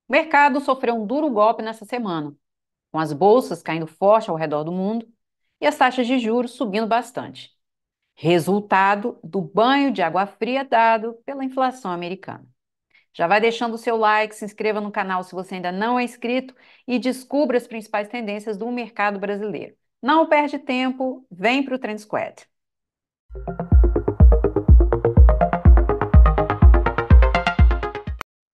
O mercado sofreu um duro golpe nessa semana, com as bolsas caindo forte ao redor do mundo e as taxas de juros subindo bastante. Resultado do banho de água fria dado pela inflação americana. Já vai deixando o seu like, se inscreva no canal se você ainda não é inscrito e descubra as principais tendências do mercado brasileiro. Não perde tempo, vem para o Trend Squad.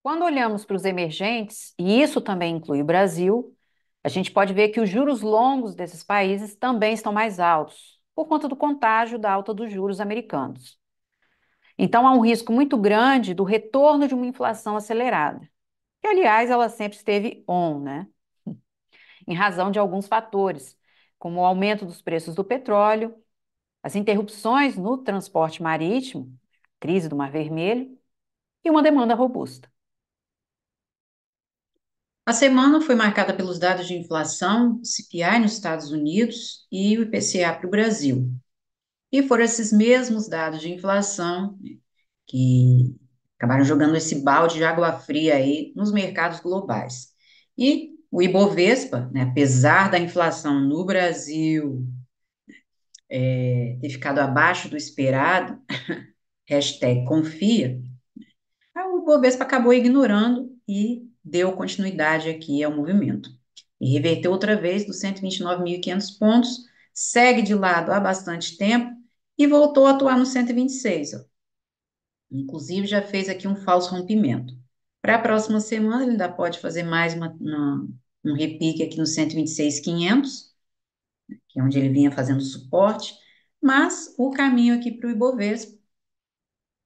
Quando olhamos para os emergentes, e isso também inclui o Brasil, a gente pode ver que os juros longos desses países também estão mais altos, por conta do contágio da alta dos juros americanos. Então, há um risco muito grande do retorno de uma inflação acelerada, que, aliás, ela sempre esteve on, né? Em razão de alguns fatores, como o aumento dos preços do petróleo, as interrupções no transporte marítimo, crise do Mar Vermelho, e uma demanda robusta. A semana foi marcada pelos dados de inflação, CPI nos Estados Unidos e o IPCA para o Brasil. E foram esses mesmos dados de inflação que acabaram jogando esse balde de água fria aí nos mercados globais. E o Ibovespa, né, apesar da inflação no Brasil ter ficado abaixo do esperado, hashtag confia, o Ibovespa acabou ignorando e deu continuidade aqui ao movimento. E reverteu outra vez dos 129.500 pontos, segue de lado há bastante tempo e voltou a atuar no 126. Ó. Inclusive, já fez aqui um falso rompimento. Para a próxima semana, ele ainda pode fazer mais um repique aqui no 126.500, que é onde ele vinha fazendo suporte, mas o caminho aqui para o Ibovespa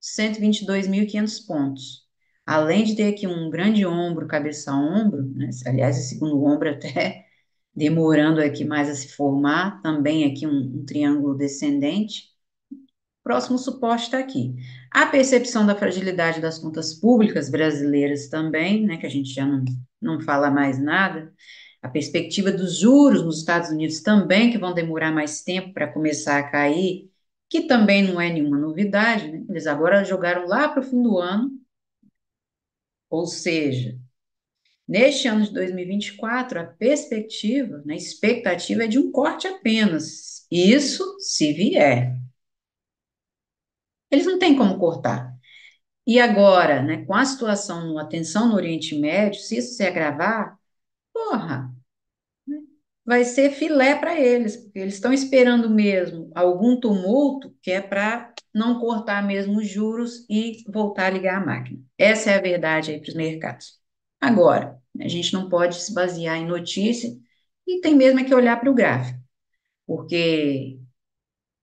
122.500 pontos. Além de ter aqui um grande ombro, cabeça a ombro, né? Aliás, esse segundo ombro até demorando aqui mais a se formar, também aqui um triângulo descendente. Próximo suporte está aqui. A percepção da fragilidade das contas públicas brasileiras também, né, que a gente já não fala mais nada. A perspectiva dos juros nos Estados Unidos também, que vão demorar mais tempo para começar a cair, que também não é nenhuma novidade, né? Eles agora jogaram lá para o fim do ano, ou seja, neste ano de 2024, a perspectiva, né, a expectativa é de um corte apenas. Isso se vier. Eles não têm como cortar. E agora, né, com a situação, a tensão no Oriente Médio, se isso se agravar, porra, vai ser filé para eles, porque eles estão esperando mesmo algum tumulto que é para não cortar mesmo os juros e voltar a ligar a máquina. Essa é a verdade aí para os mercados. Agora, a gente não pode se basear em notícia e tem mesmo é que olhar para o gráfico, porque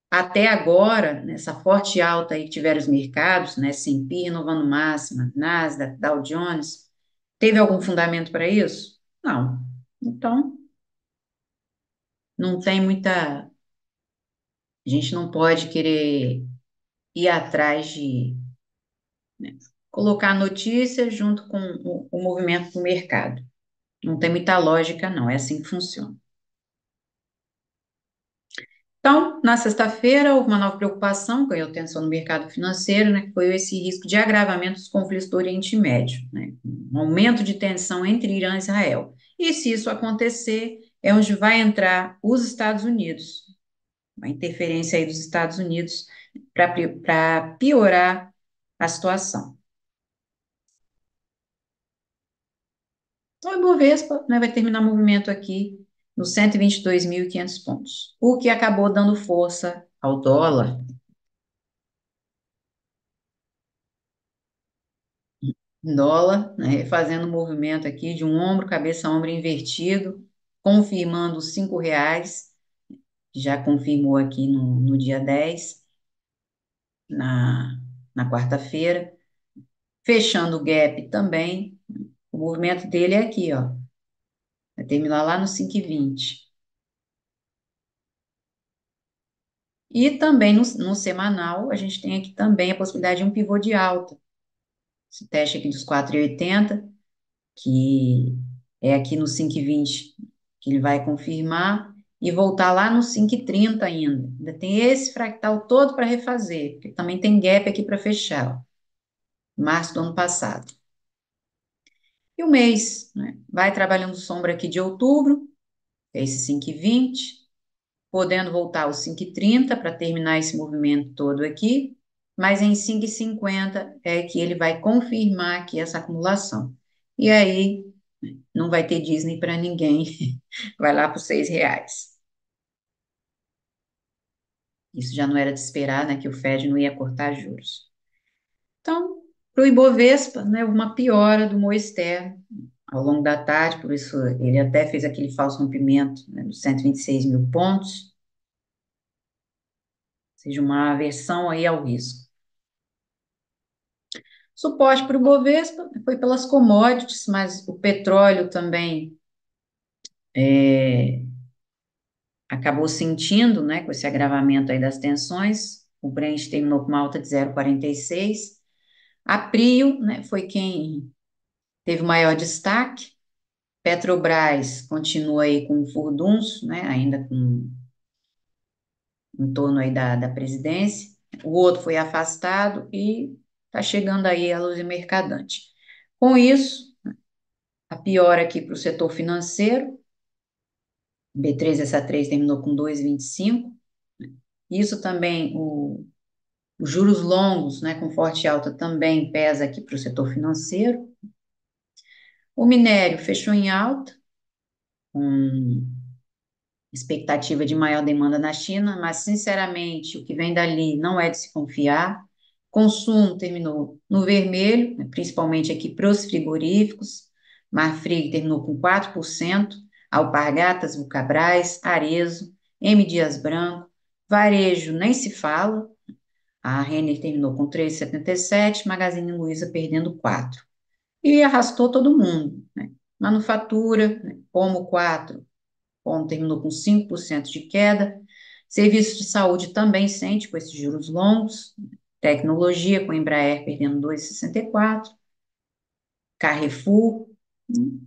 até agora, nessa forte alta aí que tiveram os mercados, né, S&P renovando máxima, Nasdaq, Dow Jones, teve algum fundamento para isso? Não. Então, não tem muita. A gente não pode querer ir atrás de, né, colocar notícia junto com o movimento do mercado. Não tem muita lógica, não. É assim que funciona. Então, na sexta-feira, houve uma nova preocupação, ganhou atenção no mercado financeiro, né, que foi esse risco de agravamento dos conflitos do Oriente Médio, né, um aumento de tensão entre Irã e Israel. E se isso acontecer, é onde vai entrar os Estados Unidos, uma interferência aí dos Estados Unidos para piorar a situação. Então, o Ibovespa, né, vai terminar o movimento aqui nos 122.500 pontos, o que acabou dando força ao dólar. Dólar, né, fazendo um movimento aqui de um ombro, cabeça, ombro invertido, confirmando os R$ 5, já confirmou aqui no dia 10 na, na quarta-feira, fechando o gap também, o movimento dele é aqui, ó, vai terminar lá no 5,20. E também no semanal, a gente tem aqui também a possibilidade de um pivô de alta, esse teste aqui dos 4,80, que é aqui no 5,20 que ele vai confirmar, e voltar lá no 5,30 ainda. Ainda tem esse fractal todo para refazer, porque também tem gap aqui para fechar, ó, março do ano passado. E E o mês, né? Vai trabalhando sombra aqui de outubro, que é esse 5,20, podendo voltar aos 5,30 para terminar esse movimento todo aqui, mas em 5,50 é que ele vai confirmar aqui essa acumulação. E aí não vai ter Disney para ninguém, vai lá para os R$ 6. Isso já não era de esperar, né, que o Fed não ia cortar juros. Então, para o Ibovespa, né, uma piora do humor externo ao longo da tarde, por isso ele até fez aquele falso rompimento, né, dos 126 mil pontos, ou seja, uma aversão aí ao risco. Suporte para o Ibovespa foi pelas commodities, mas o petróleo também acabou sentindo, né, com esse agravamento aí das tensões. O Brent terminou com uma alta de 0,46. A Prio, né, foi quem teve o maior destaque. Petrobras continua aí com o furdunço, né, ainda com em torno aí da presidência. O outro foi afastado e está chegando aí a Luz Mercadante. Com isso, a piora aqui para o setor financeiro, B3 terminou com 2,25. Isso também, os juros longos, né, com forte alta, também pesa aqui para o setor financeiro. O minério fechou em alta, com expectativa de maior demanda na China, mas, sinceramente, o que vem dali não é de se confiar. Consumo terminou no vermelho, né, principalmente aqui para os frigoríficos. Marfrig terminou com 4%, Alpargatas, Vulcabras, Arezo, M. Dias Branco, varejo nem se fala, a Renner terminou com 3,77, Magazine Luiza perdendo 4. E arrastou todo mundo, né? Manufatura, né, Pomo 4, Pomo terminou com 5% de queda. Serviços de saúde também sente com esses juros longos. Tecnologia, com Embraer perdendo 2,64. Carrefour,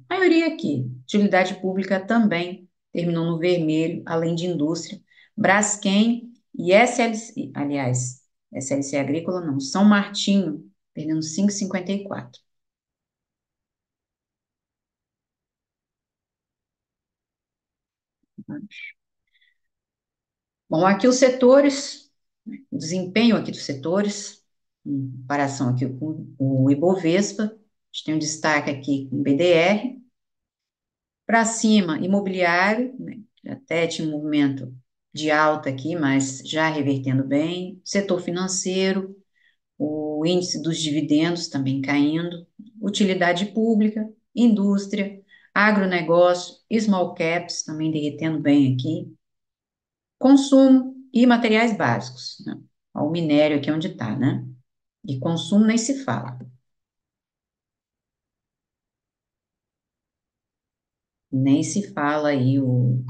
maioria aqui. Utilidade pública também terminou no vermelho, além de indústria. Braskem e SLC, aliás, SLC Agrícola não, São Martinho, perdendo 5,54. Bom, aqui os setores, o desempenho aqui dos setores, em comparação aqui com o Ibovespa, a gente tem um destaque aqui com o BDR, para cima, imobiliário, né, que até tinha um movimento de alta aqui, mas já revertendo bem, setor financeiro, o índice dos dividendos também caindo, utilidade pública, indústria, agronegócio, small caps também derretendo bem aqui, consumo e materiais básicos, né? Ó, o minério aqui é onde está, né? E consumo nem se fala, nem se fala aí o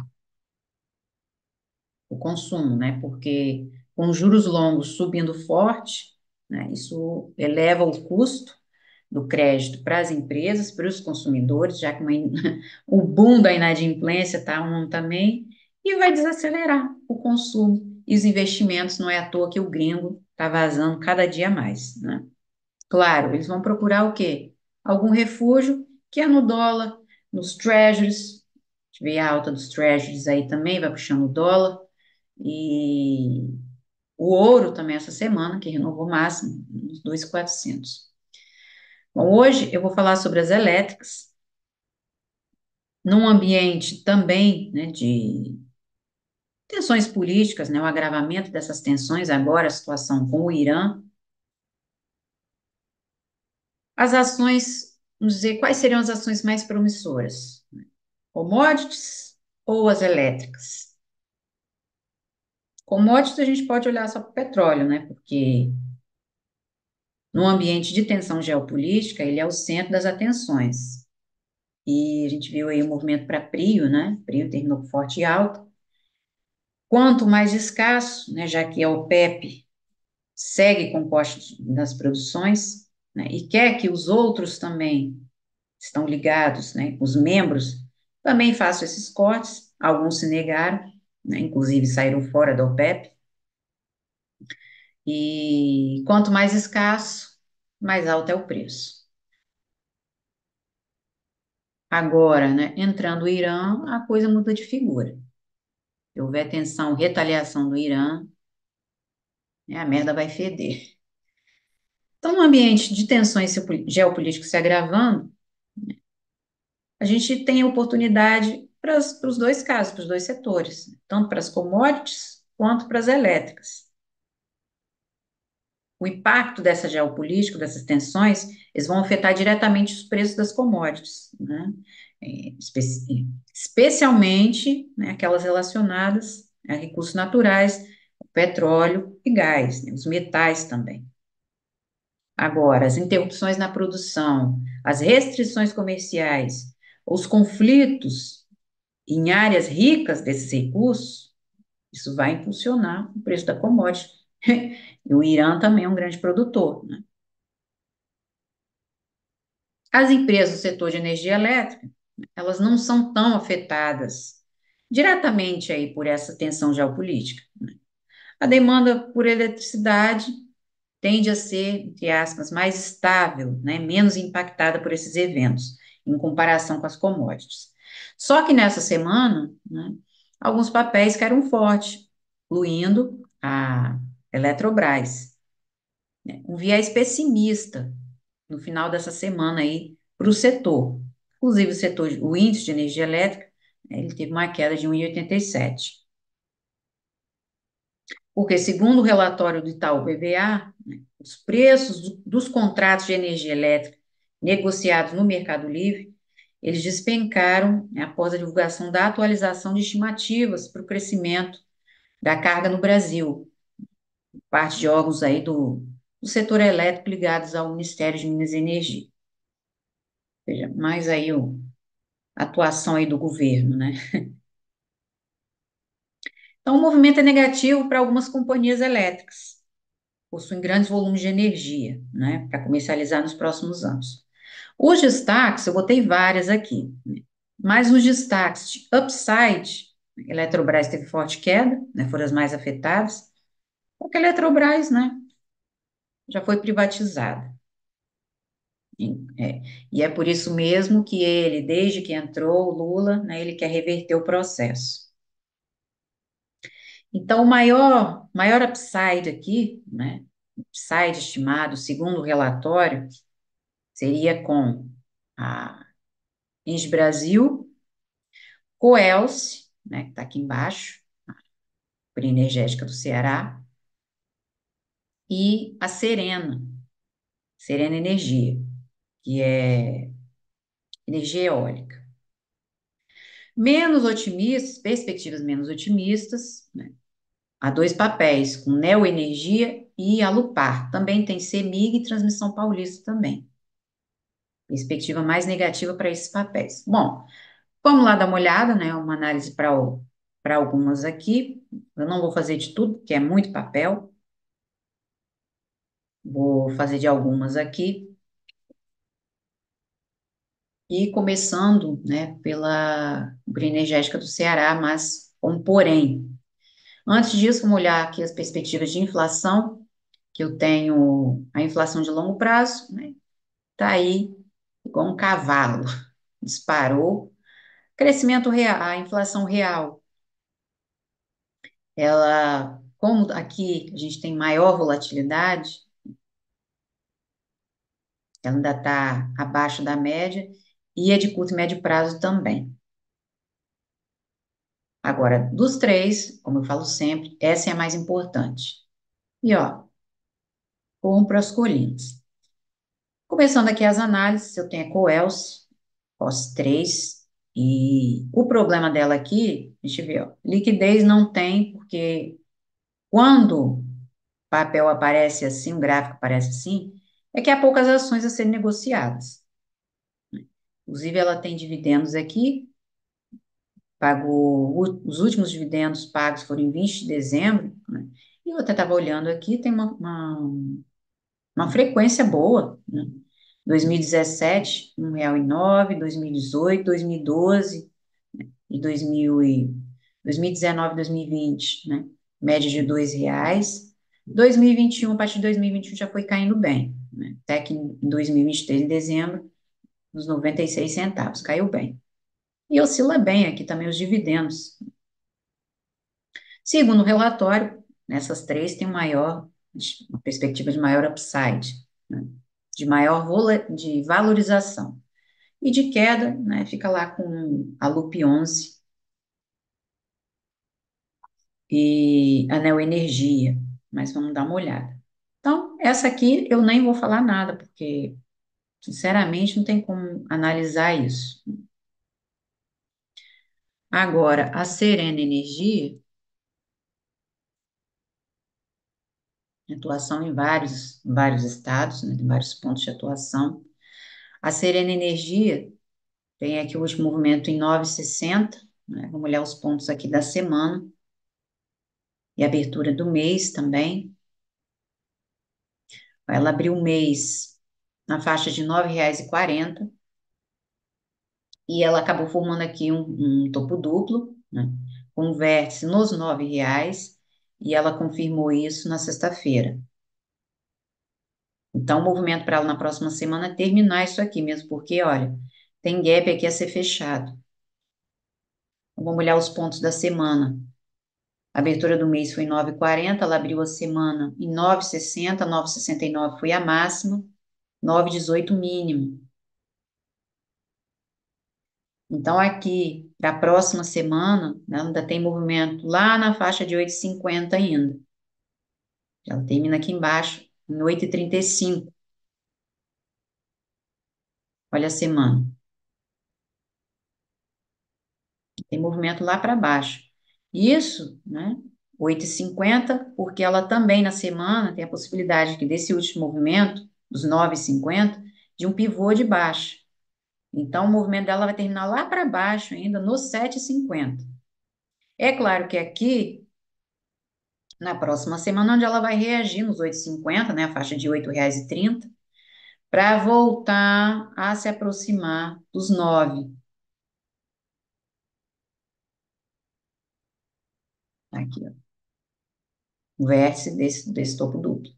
consumo, né? Porque com juros longos subindo forte, né? Isso eleva o custo do crédito para as empresas, para os consumidores, já que o boom da inadimplência está um também, e vai desacelerar o consumo e os investimentos. Não é à toa que o gringo está vazando cada dia mais, né? Claro, eles vão procurar o quê? Algum refúgio, que é no dólar, nos treasuries. A gente vê a alta dos treasuries aí também, vai puxando o dólar. E o ouro também essa semana, que renovou o máximo, uns 2.400. Bom, hoje eu vou falar sobre as elétricas, num ambiente também, né, de tensões políticas, né, o agravamento dessas tensões, agora a situação com o Irã. As ações, vamos dizer, quais seriam as ações mais promissoras? Commodities ou as elétricas? Commodities a gente pode olhar só para o petróleo, né? Porque no ambiente de tensão geopolítica, ele é o centro das atenções. E a gente viu aí o movimento para Prio, né? Prio terminou com forte alta. Quanto mais escasso, né? Já que a OPEP segue com cortes nas produções, né? E quer que os outros também estão ligados, né? Os membros também façam esses cortes. Alguns se negaram, né? Inclusive saíram fora da OPEP. E quanto mais escasso, mais alto é o preço. Agora, né, entrando o Irã, a coisa muda de figura. Se houver tensão, retaliação do Irã, né, a merda vai feder. Então, no ambiente de tensões geopolíticas se agravando, a gente tem a oportunidade para os dois casos, para os dois setores, tanto para as commodities quanto para as elétricas. O impacto dessa geopolítica, dessas tensões, eles vão afetar diretamente os preços das commodities, né? Especialmente, né, aquelas relacionadas a recursos naturais, petróleo e gás, né, os metais também. Agora, as interrupções na produção, as restrições comerciais, os conflitos em áreas ricas desses recursos, isso vai impulsionar o preço da commodity. E o Irã também é um grande produtor, né? As empresas do setor de energia elétrica, elas não são tão afetadas diretamente aí por essa tensão geopolítica. A demanda por eletricidade tende a ser, entre aspas, mais estável, né, menos impactada por esses eventos, em comparação com as commodities. Só que nessa semana, né, alguns papéis caíram forte, incluindo a Eletrobras, né, um viés pessimista no final dessa semana aí para o setor. Inclusive o setor, o índice de energia elétrica, né, ele teve uma queda de 1,87. Porque, segundo o relatório do Itaú BBA, né, os preços dos contratos de energia elétrica negociados no Mercado Livre, eles despencaram, né, após a divulgação da atualização de estimativas para o crescimento da carga no Brasil, parte de órgãos aí do setor elétrico ligados ao Ministério de Minas e Energia. Ou seja, mais aí a atuação aí do governo, né? Então, o movimento é negativo para algumas companhias elétricas, possuem grandes volumes de energia, né, para comercializar nos próximos anos. Os destaques, eu botei várias aqui, né, mas os destaques de upside, a Eletrobras teve forte queda, né, foram as mais afetadas, porque a Eletrobras, né, já foi privatizada. E é por isso mesmo que ele, desde que entrou o Lula, né, ele quer reverter o processo. Então, o maior upside aqui, né, upside estimado, segundo o relatório, seria com a Engie Brasil, Coelce, né, que está aqui embaixo, por energética do Ceará, e a Serena, Serena Energia, que é energia eólica. Menos otimistas, perspectivas menos otimistas, né? Há dois papéis, com Neoenergia e Alupar. Também tem CEMIG e Transmissão Paulista também. Perspectiva mais negativa para esses papéis. Bom, vamos lá dar uma olhada, né? Uma análise para algumas aqui. Eu não vou fazer de tudo, porque é muito papel. Vou fazer de algumas aqui. E começando, né, pela energética do Ceará, mas com um porém. Antes disso, vamos olhar aqui as perspectivas de inflação, que eu tenho a inflação de longo prazo, né? Tá aí igual um cavalo, disparou. Crescimento real, a inflação real, ela, como aqui a gente tem maior volatilidade, ela ainda está abaixo da média e é de curto e médio prazo também. Agora, dos três, como eu falo sempre, essa é a mais importante. E ó, compro as colinas. Começando aqui as análises, eu tenho a Coelce, COS 3, e o problema dela aqui, a gente vê, ó, liquidez não tem, porque quando o papel aparece assim, o gráfico aparece assim, é que há poucas ações a serem negociadas. Inclusive, ela tem dividendos aqui, pagou, os últimos dividendos pagos foram em 20 de dezembro, né? E eu até estava olhando aqui, tem uma frequência boa, né? 2017, R$ 1,09, 2018, 2012 e 2019, 2020, né? Média de R$ 2. 2021, a partir de 2021 já foi caindo bem, né? Até que em 2023, em dezembro, nos 96 centavos, caiu bem. E oscila bem aqui também os dividendos. Segundo o relatório, nessas três tem uma perspectiva de maior upside, né? De maior de valorização. E de queda, né, fica lá com a Lupe 11 e a Neo Energia, mas vamos dar uma olhada. Então, essa aqui eu nem vou falar nada, porque, sinceramente, não tem como analisar isso. Agora, a Serena Energia, atuação em vários estados, né, tem vários pontos de atuação. A Serena Energia tem aqui o último movimento em 9,60, né, vamos olhar os pontos aqui da semana e abertura do mês também. Ela abriu o mês na faixa de R$ 9,40 e ela acabou formando aqui um topo duplo, né, com um vértice nos R$ 9 e ela confirmou isso na sexta-feira. Então, o movimento para ela na próxima semana é terminar isso aqui mesmo, porque, olha, tem gap aqui a ser fechado. Então, vamos olhar os pontos da semana. A abertura do mês foi em 9,40, ela abriu a semana em 9,60, 9,69 foi a máxima, 9,18 mínimo. Então, aqui, para a próxima semana, né, ainda tem movimento lá na faixa de 8,50 ainda. Ela termina aqui embaixo, em 8,35. Olha a semana. Tem movimento lá para baixo. Isso, né? 8,50, porque ela também na semana tem a possibilidade que desse último movimento, dos 9,50, de um pivô de baixa. Então, o movimento dela vai terminar lá para baixo ainda, no 7,50. É claro que aqui, na próxima semana, onde ela vai reagir nos 8,50, né, a faixa de R$ 8,30, para voltar a se aproximar dos 9. Aqui, ó, o vértice desse topo duplo.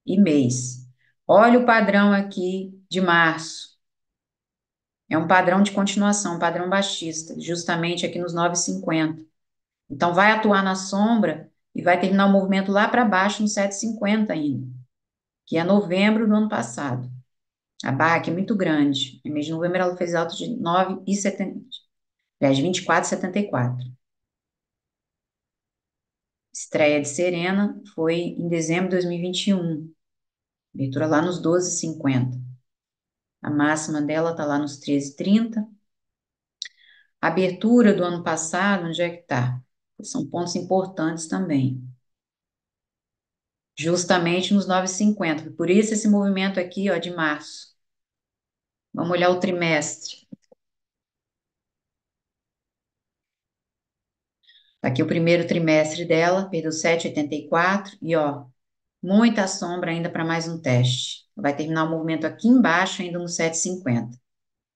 E mês. Olha o padrão aqui de março. É um padrão de continuação, um padrão baixista, justamente aqui nos 9,50. Então, vai atuar na sombra e vai terminar o movimento lá para baixo no 7,50 ainda, que é novembro do ano passado. A barra aqui é muito grande. No mês de novembro ela fez alta de 9,70, aliás, 24,74. Estreia de Serena foi em dezembro de 2021. Abertura lá nos 12,50. A máxima dela está lá nos 13,30. A abertura do ano passado, onde é que está? São pontos importantes também. Justamente nos 9,50. Por isso esse movimento aqui, ó, de março. Vamos olhar o trimestre. Tá aqui o primeiro trimestre dela, perdeu 7,84 e, ó, muita sombra ainda para mais um teste. Vai terminar o movimento aqui embaixo, ainda no 7,50,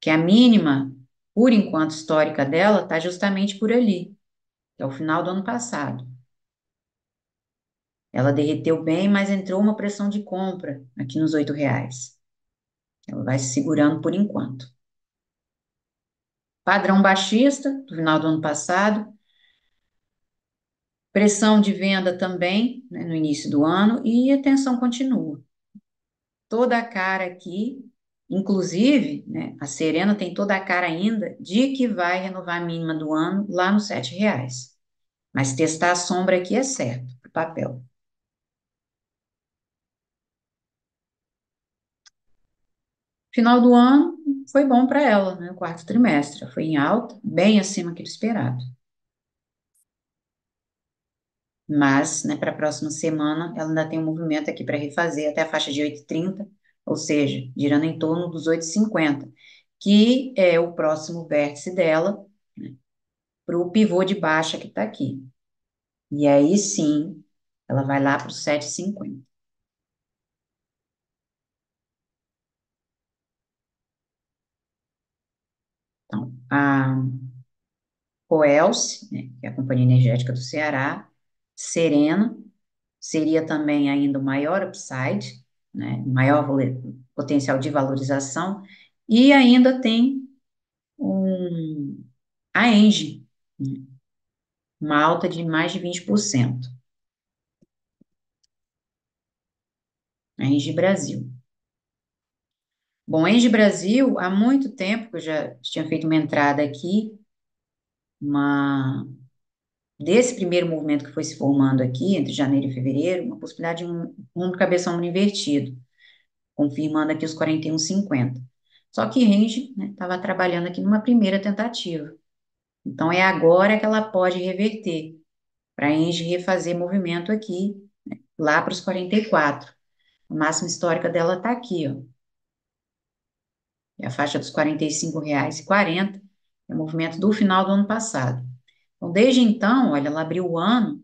que é a mínima, por enquanto, histórica dela, está justamente por ali, que é o final do ano passado. Ela derreteu bem, mas entrou uma pressão de compra aqui nos R$ 8. Ela vai se segurando por enquanto. Padrão baixista do final do ano passado, pressão de venda também, né, no início do ano, e a tensão continua. Toda a cara aqui, inclusive, né, a Serena tem toda a cara ainda de que vai renovar a mínima do ano lá nos R$ 7. Mas testar a sombra aqui é certo, o papel. Final do ano foi bom para ela, né? O quarto trimestre. Ela foi em alta, bem acima do esperado. Mas, né, para a próxima semana, ela ainda tem um movimento aqui para refazer até a faixa de 8,30, ou seja, girando em torno dos 8,50, que é o próximo vértice dela, né, para o pivô de baixa que está aqui. E aí sim, ela vai lá para os 7,50. Então, a Coelce, né, que é a Companhia Energética do Ceará, Serena, seria também ainda o maior upside, né, maior potencial de valorização, e ainda tem a Engie, né, uma alta de mais de 20%, a Engie Brasil. Bom, a Engie Brasil, há muito tempo que eu já tinha feito uma entrada aqui, uma, desse primeiro movimento que foi se formando aqui, entre janeiro e fevereiro, uma possibilidade de um mundo cabeça-ombro invertido, confirmando aqui os 41,50. Só que a Engie, né, estava trabalhando aqui numa primeira tentativa. Então, é agora que ela pode reverter, para a Engie refazer movimento aqui, lá para os 44. A máxima histórica dela está aqui, ó. É a faixa dos R$ 45,40, é o movimento do final do ano passado. Então, desde então, olha, ela abriu o ano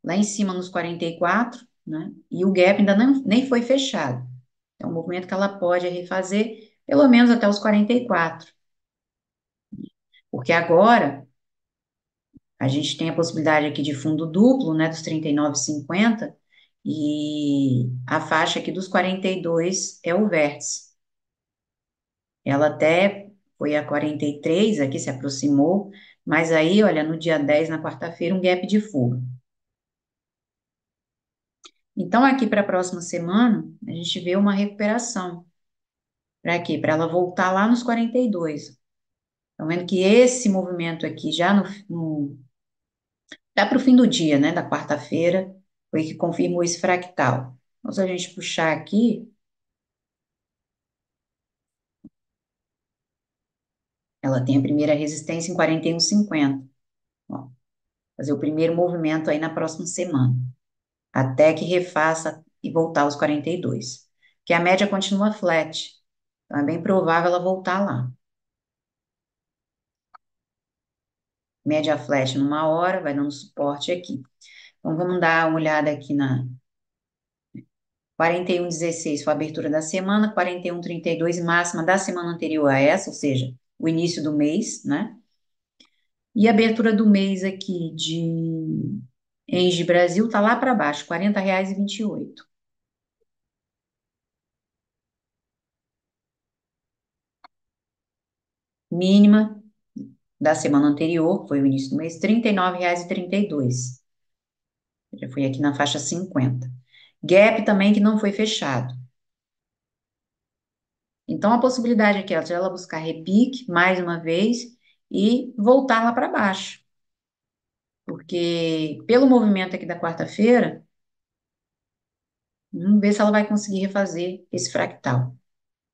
lá em cima nos 44, né? E o gap ainda não, nem foi fechado. É um movimento que ela pode refazer pelo menos até os 44, porque agora a gente tem a possibilidade aqui de fundo duplo, né, dos 39,50, e a faixa aqui dos 42 é o vértice. Ela até foi a 43, aqui se aproximou, mas aí, olha, no dia 10, na quarta-feira, um gap de fuga. Então, aqui para a próxima semana, a gente vê uma recuperação. Para quê? Para ela voltar lá nos 42. Estão vendo que esse movimento aqui, já dá para o fim do dia, né, da quarta-feira, foi que confirmou esse fractal. Então, se a gente puxar aqui, ela tem a primeira resistência em 41,50. Ó, fazer o primeiro movimento aí na próxima semana, até que refaça e voltar aos 42. Que a média continua flat, então é bem provável ela voltar lá. Média flat numa hora, vai dando suporte aqui. Então, vamos dar uma olhada aqui na 41,16 foi a abertura da semana, 41,32 máxima da semana anterior a essa, ou seja, o início do mês, né? E a abertura do mês aqui de Engie Brasil tá lá para baixo, R$ 40,28. Mínima da semana anterior, que foi o início do mês, R$ 39,32. Já foi aqui na faixa 50. Gap também que não foi fechado. Então, a possibilidade aqui é de ela buscar repique mais uma vez e voltar lá para baixo. Porque pelo movimento aqui da quarta-feira, vamos ver se ela vai conseguir refazer esse fractal.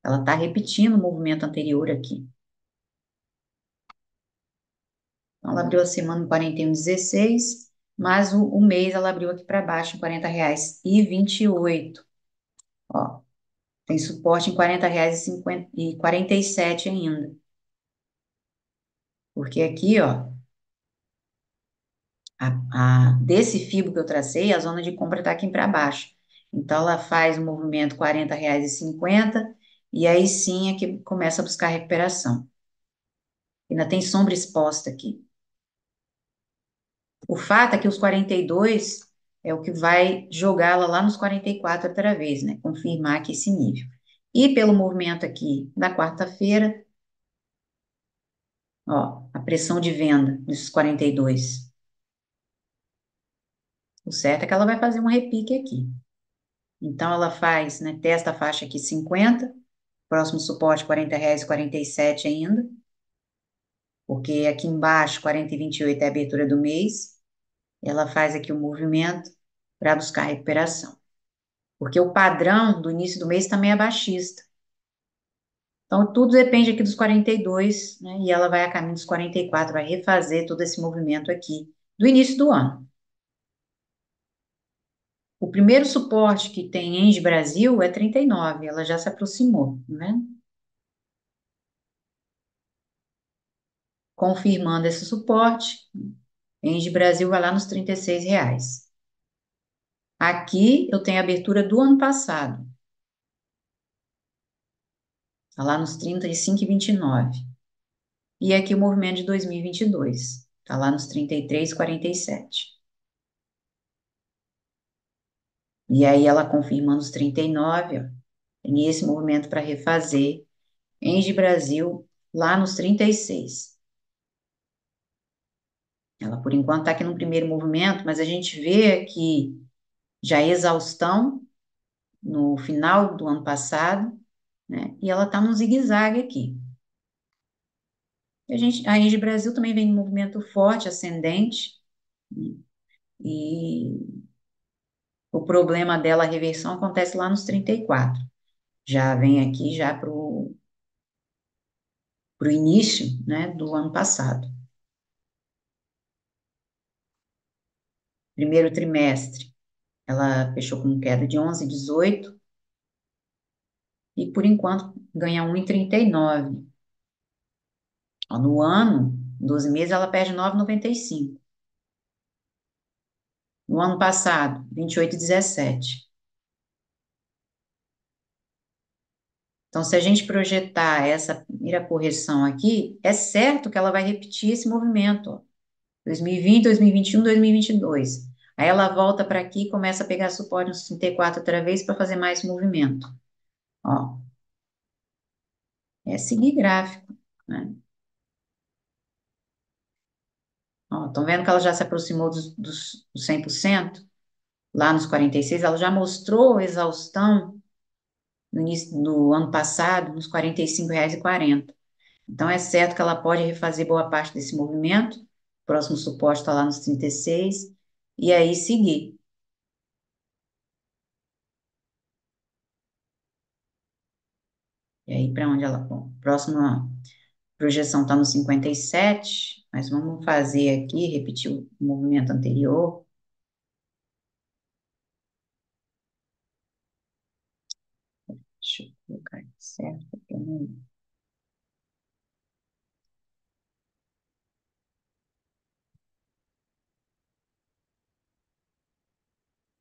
Ela está repetindo o movimento anterior aqui. Então, ela abriu a semana em 41,16, mas o mês ela abriu aqui para baixo em R$ 40,28. Ó, tem suporte em R$ 40,47 ainda. Porque aqui, ó, desse fibo que eu tracei, a zona de compra está aqui para baixo. Então, ela faz o movimento R$ 40,50 e aí sim é que começa a buscar recuperação. Ainda tem sombra exposta aqui. O fato é que os 42 é o que vai jogá-la lá nos 44 outra vez, né? Confirmar aqui esse nível. E pelo movimento aqui da quarta-feira, ó, a pressão de venda nesses 42. O certo é que ela vai fazer um repique aqui. Então, ela faz, né, testa a faixa aqui 50, próximo suporte R$ 40,47 ainda, porque aqui embaixo, 40,28 é a abertura do mês, ela faz aqui o movimento para buscar recuperação. Porque o padrão do início do mês também é baixista. Então, tudo depende aqui dos 42, né, e ela vai a caminho dos 44, vai refazer todo esse movimento aqui do início do ano. O primeiro suporte que tem em Brasil é 39, ela já se aproximou, né? Confirmando esse suporte, Engie Brasil vai lá nos R$ 36. Aqui eu tenho a abertura do ano passado, tá lá nos 35,29. E aqui o movimento de 2022, tá lá nos 33,47. E aí ela confirmando os 39, ó, tem esse movimento para refazer. Engie Brasil, lá nos 36. Ela, por enquanto, está aqui no primeiro movimento, mas a gente vê aqui já exaustão no final do ano passado, né? E ela está num zigue-zague aqui. A Engie Brasil também vem em movimento forte, ascendente, né? E o problema dela, a reversão, acontece lá nos 34. Já vem aqui já para o início, né, do ano passado. Primeiro trimestre, ela fechou com queda de 11,18 e, por enquanto, ganha 1,39. Ó, no ano, 12 meses, ela perde 9,95. No ano passado, 28,17. Então, se a gente projetar essa primeira correção aqui, é certo que ela vai repetir esse movimento, ó. 2020, 2021, 2022. Aí ela volta para aqui e começa a pegar suporte nos 34 outra vez para fazer mais movimento. Ó, é seguir gráfico, né? Ó, estão vendo que ela já se aproximou dos 100%? Lá nos 46, ela já mostrou exaustão no início do ano passado, nos R$ 45,40. Então, é certo que ela pode refazer boa parte desse movimento. O próximo suporte está lá nos 36, e aí seguir. E aí, para onde ela... Bom, próxima projeção está no 57, mas vamos fazer aqui, repetir o movimento anterior. Deixa eu colocar aqui certo, porque eu não...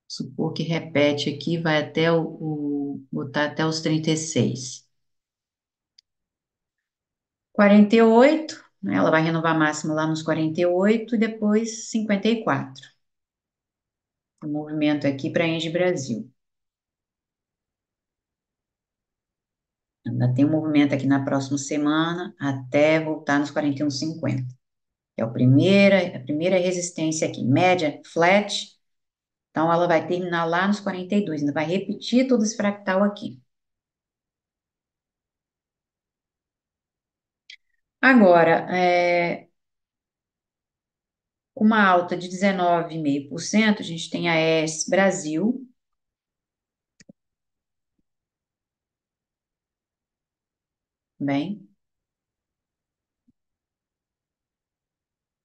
Supor que repete aqui, vai até botar até os 36. 48, né? Ela vai renovar a máxima lá nos 48 e depois 54. O movimento aqui para a Engie Brasil. Ainda tem um movimento aqui na próxima semana até voltar nos 41,50. É a primeira resistência aqui, média, flat. Então, ela vai terminar lá nos 42, ainda vai repetir todo esse fractal aqui. Agora, uma alta de 19,5%, a gente tem a ES Brasil, bem,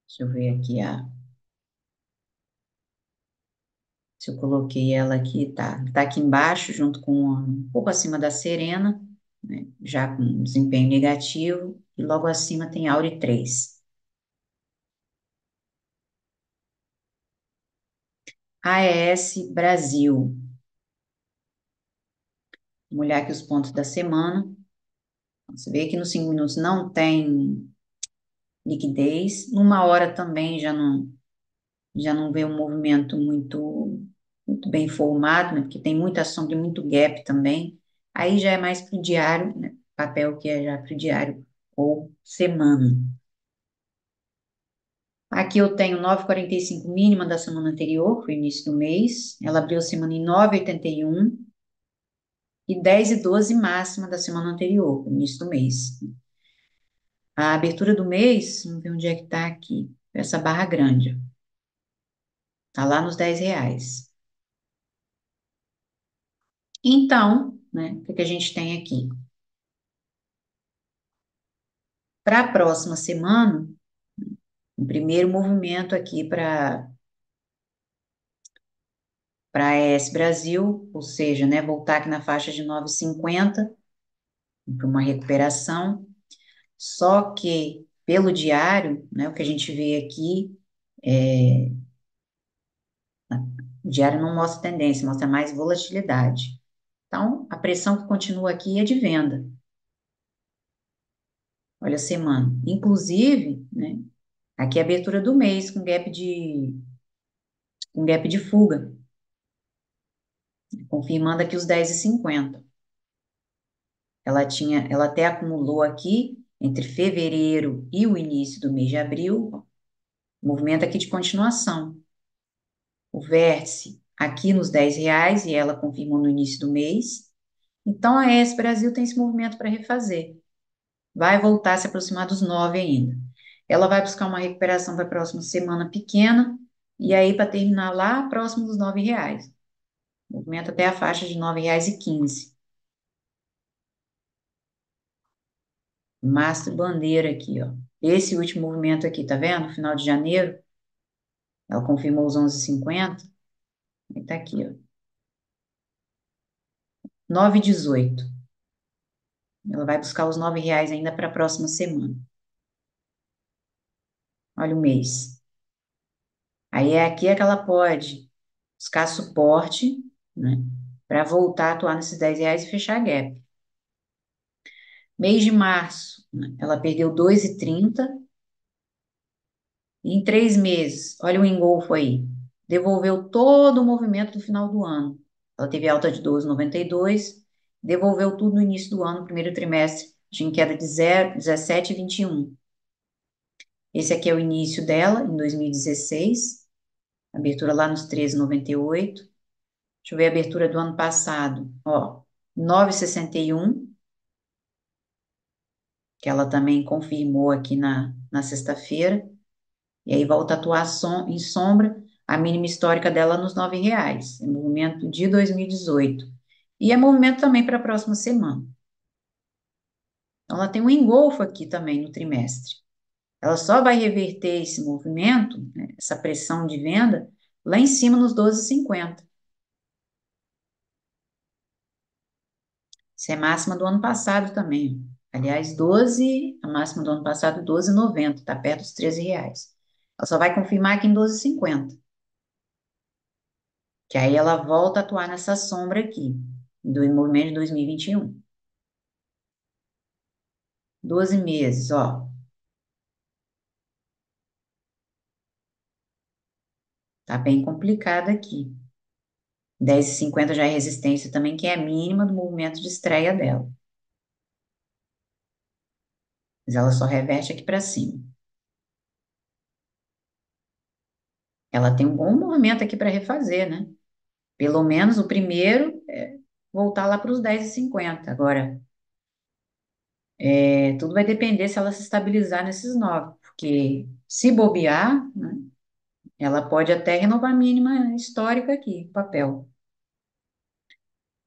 deixa eu ver aqui, se eu coloquei ela aqui, tá aqui embaixo, junto com um pouco acima da Serena, né, já com desempenho negativo, e logo acima tem Auri 3. AES Brasil, vamos olhar aqui os pontos da semana, você vê que nos 5 minutos não tem liquidez, numa hora também já não vê um movimento muito bem formado, né, porque tem muita sombra e muito gap também, aí já é mais para o diário, né, papel que é já para o diário ou semana. Aqui eu tenho 9,45 mínima da semana anterior, foi início do mês. Ela abriu a semana em 9,81 e 10,12 máxima da semana anterior, foi início do mês. A abertura do mês, vamos ver onde é que está aqui, essa barra grande. Está lá nos R$ 10. Então, né, o que que a gente tem aqui? Para a próxima semana, o primeiro movimento aqui para a ES Brasil, ou seja, né, voltar aqui na faixa de 9,50 para uma recuperação. Só que pelo diário, né, o que a gente vê aqui, o diário não mostra tendência, mostra mais volatilidade. Então, a pressão que continua aqui é de venda. Olha a semana. Inclusive, né, aqui é a abertura do mês com gap de fuga. confirmando aqui os 10,50. Ela até acumulou aqui entre fevereiro e o início do mês de abril, movimento aqui de continuação. O vértice aqui nos R$ 10 e ela confirmou no início do mês. Então a ES Brasil tem esse movimento para refazer. Vai voltar a se aproximar dos 9 ainda. Ela vai buscar uma recuperação para a próxima semana pequena e aí para terminar lá próximo dos R$ 9. Movimento até a faixa de R$ 9,15. Mastro bandeira aqui, ó. Esse último movimento aqui, tá vendo? Final de janeiro, ela confirmou os 11,50. E tá aqui, ó. 9,18. Ela vai buscar os R$ 9 ainda para a próxima semana. Olha o mês. Aí é aqui que ela pode buscar suporte, né? Para voltar a atuar nesses R$ 10 e fechar a gap. Mês de março, né, ela perdeu 2,30. Em 3 meses, olha o engolfo aí. Devolveu todo o movimento do final do ano. Ela teve alta de 12,92, devolveu tudo no início do ano, primeiro trimestre, tinha queda de 17,21. Esse aqui é o início dela, em 2016, abertura lá nos 13,98. Deixa eu ver a abertura do ano passado, ó, 9,61, que ela também confirmou aqui na sexta-feira. E aí volta a atuar em sombra, a mínima histórica dela nos R$ 9, é movimento de 2018. E é movimento também para a próxima semana. Então, ela tem um engolfo aqui também no trimestre. Ela só vai reverter esse movimento, né, essa pressão de venda, lá em cima nos 12,50. Isso é máxima do ano passado também. Aliás, 12, a máxima do ano passado, 12,90, está perto dos R$ 13. Ela só vai confirmar aqui em 12,50. Que aí ela volta a atuar nessa sombra aqui, do movimento de 2021. 12 meses, ó. Tá bem complicado aqui. 10,50 já é resistência também, que é a mínima do movimento de estreia dela. Mas ela só reverte aqui para cima. Ela tem um bom movimento aqui para refazer, né? Pelo menos o primeiro é voltar lá para os 10,50. Agora, tudo vai depender se ela se estabilizar nesses 9, porque se bobear, né, ela pode até renovar a mínima histórica aqui, papel.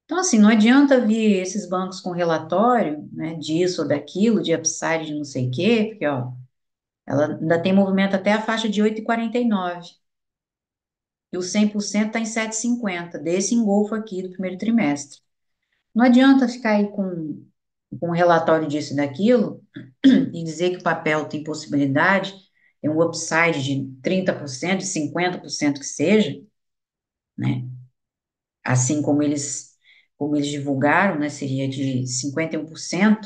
Então, assim, não adianta vir esses bancos com relatório, né, disso ou daquilo, de upside de não sei o quê, porque, ó, ela ainda tem movimento até a faixa de 8,49. E o 100% está em 7,50, desse engolfo aqui do primeiro trimestre. Não adianta ficar aí com um relatório disso e daquilo e dizer que o papel tem possibilidade, tem um upside de 30%, de 50% que seja, né? Assim como eles divulgaram, né, seria de 51%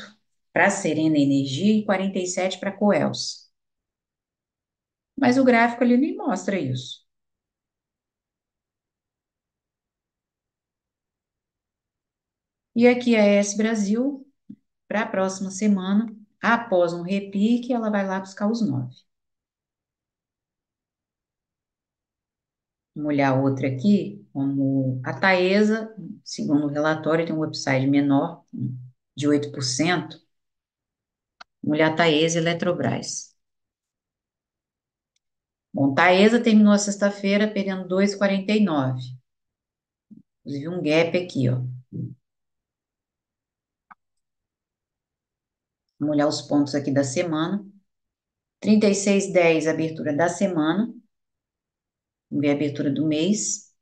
para a Serena Energia e 47% para a Coelce. Mas o gráfico ali nem mostra isso. E aqui a ES Brasil, para a próxima semana, após um repique, ela vai lá buscar os 9. Vamos olhar outra aqui, como a Taesa, segundo o relatório, tem um upside menor, de 8%. Vamos olhar a Taesa e Eletrobras. Bom, Taesa terminou a sexta-feira perdendo 2,49. Inclusive um gap aqui, ó. Vamos olhar os pontos aqui da semana. 36,10, abertura da semana. Vamos ver a abertura do mês.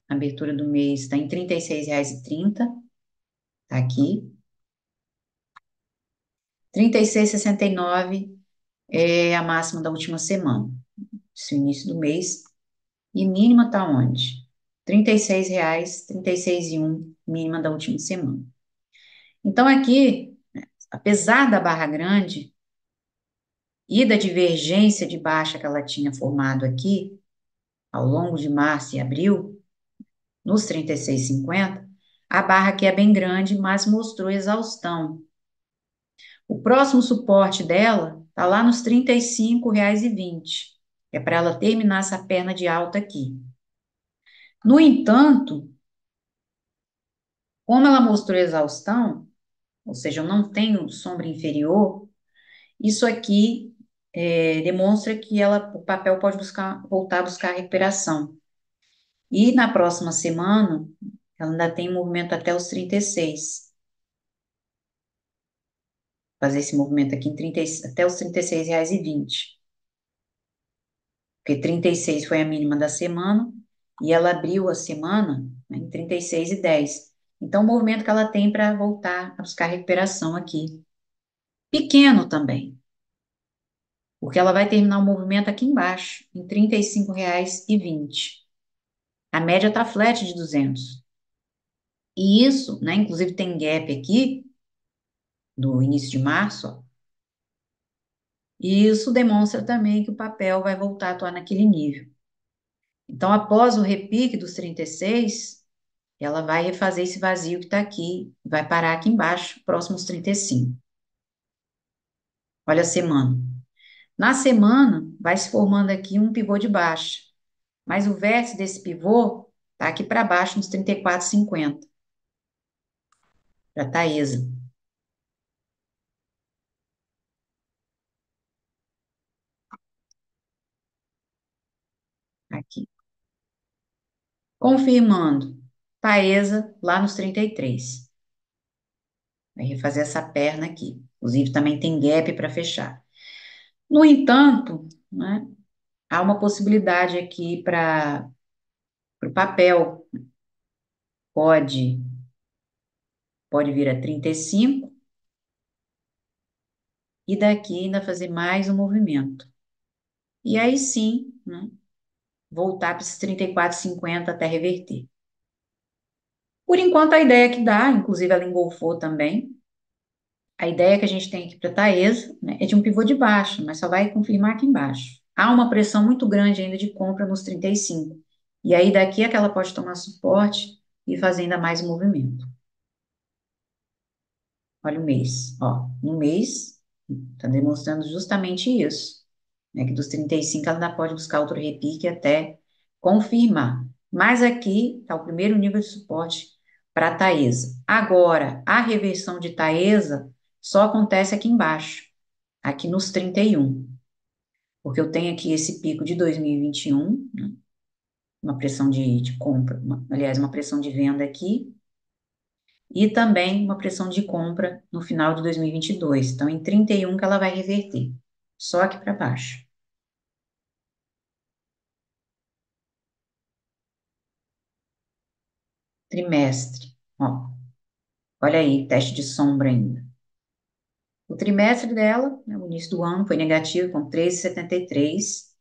A abertura do mês está em R$ 36,30. Está aqui. 36,69 é a máxima da última semana. Esse é o início do mês. E mínima está onde? R$ 36,00, 36,01, mínima da última semana. Então, aqui, apesar da barra grande e da divergência de baixa que ela tinha formado aqui, ao longo de março e abril, nos 36,50, a barra aqui é bem grande, mas mostrou exaustão. O próximo suporte dela está lá nos R$ 35,20. É para ela terminar essa perna de alta aqui. No entanto, como ela mostrou exaustão, ou seja, eu não tenho sombra inferior, isso aqui demonstra que o papel pode voltar a buscar recuperação. E na próxima semana, ela ainda tem movimento até os 36. Fazer esse movimento aqui até os R$ 36,20. Porque 36 foi a mínima da semana e ela abriu a semana, né, em 36,10. Então, o movimento que ela tem para voltar a buscar recuperação aqui. Pequeno também, porque ela vai terminar o movimento aqui embaixo, em R$ 35,20. A média está flat de 200. E isso, né, inclusive tem gap aqui, do início de março, ó, e isso demonstra também que o papel vai voltar a atuar naquele nível. Então, após o repique dos 36, ela vai refazer esse vazio que está aqui, vai parar aqui embaixo, próximo aos 35. Olha a semana. Na semana, vai se formando aqui um pivô de baixa, mas o vértice desse pivô está aqui para baixo, nos 34,50, para Taesa. Aqui. Confirmando, Taesa lá nos 33. Vai refazer essa perna aqui. Inclusive, também tem gap para fechar. No entanto, né, há uma possibilidade aqui para o papel. Pode vir a 35 e daqui ainda fazer mais um movimento. E aí sim, né, voltar para esses 34,50 até reverter. Por enquanto, a ideia que dá, inclusive ela engolfou também, a ideia que a gente tem aqui para Taesa, né, é de um pivô de baixa, mas só vai confirmar aqui embaixo. Há uma pressão muito grande ainda de compra nos 35. E aí daqui é que ela pode tomar suporte e fazer ainda mais movimento. Olha o mês, ó, no mês, está demonstrando justamente isso, né, que dos 35 ela ainda pode buscar outro repique até confirmar. Mas aqui está o primeiro nível de suporte para a Taesa. Agora, a reversão de Taesa só acontece aqui embaixo, aqui nos 31, porque eu tenho aqui esse pico de 2021, né, uma pressão de compra, aliás, uma pressão de venda aqui, e também uma pressão de compra no final de 2022. Então, em 31 que ela vai reverter, só aqui para baixo. Trimestre, ó, olha aí, teste de sombra ainda. O trimestre dela, né, o início do ano, foi negativo com 13,73,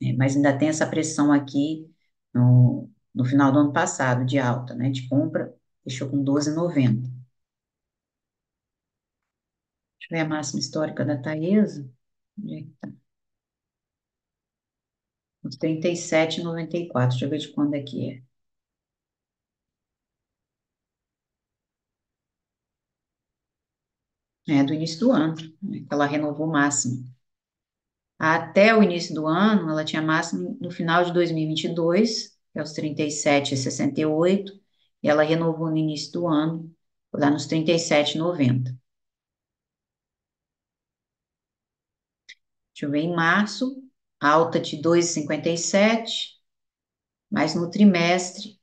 né, mas ainda tem essa pressão aqui no final do ano passado, de alta, né, de compra, fechou com 12,90. Deixa eu ver a máxima histórica da Taesa. Onde é que tá? Os 37,94. Deixa eu ver de quando é que é. É do início do ano, né, que ela renovou máximo. Até o início do ano, ela tinha máximo no final de 2022, que é os 37,68, e ela renovou no início do ano, lá nos 37,90. Deixa eu ver, em março, alta de 2,57, mas no trimestre,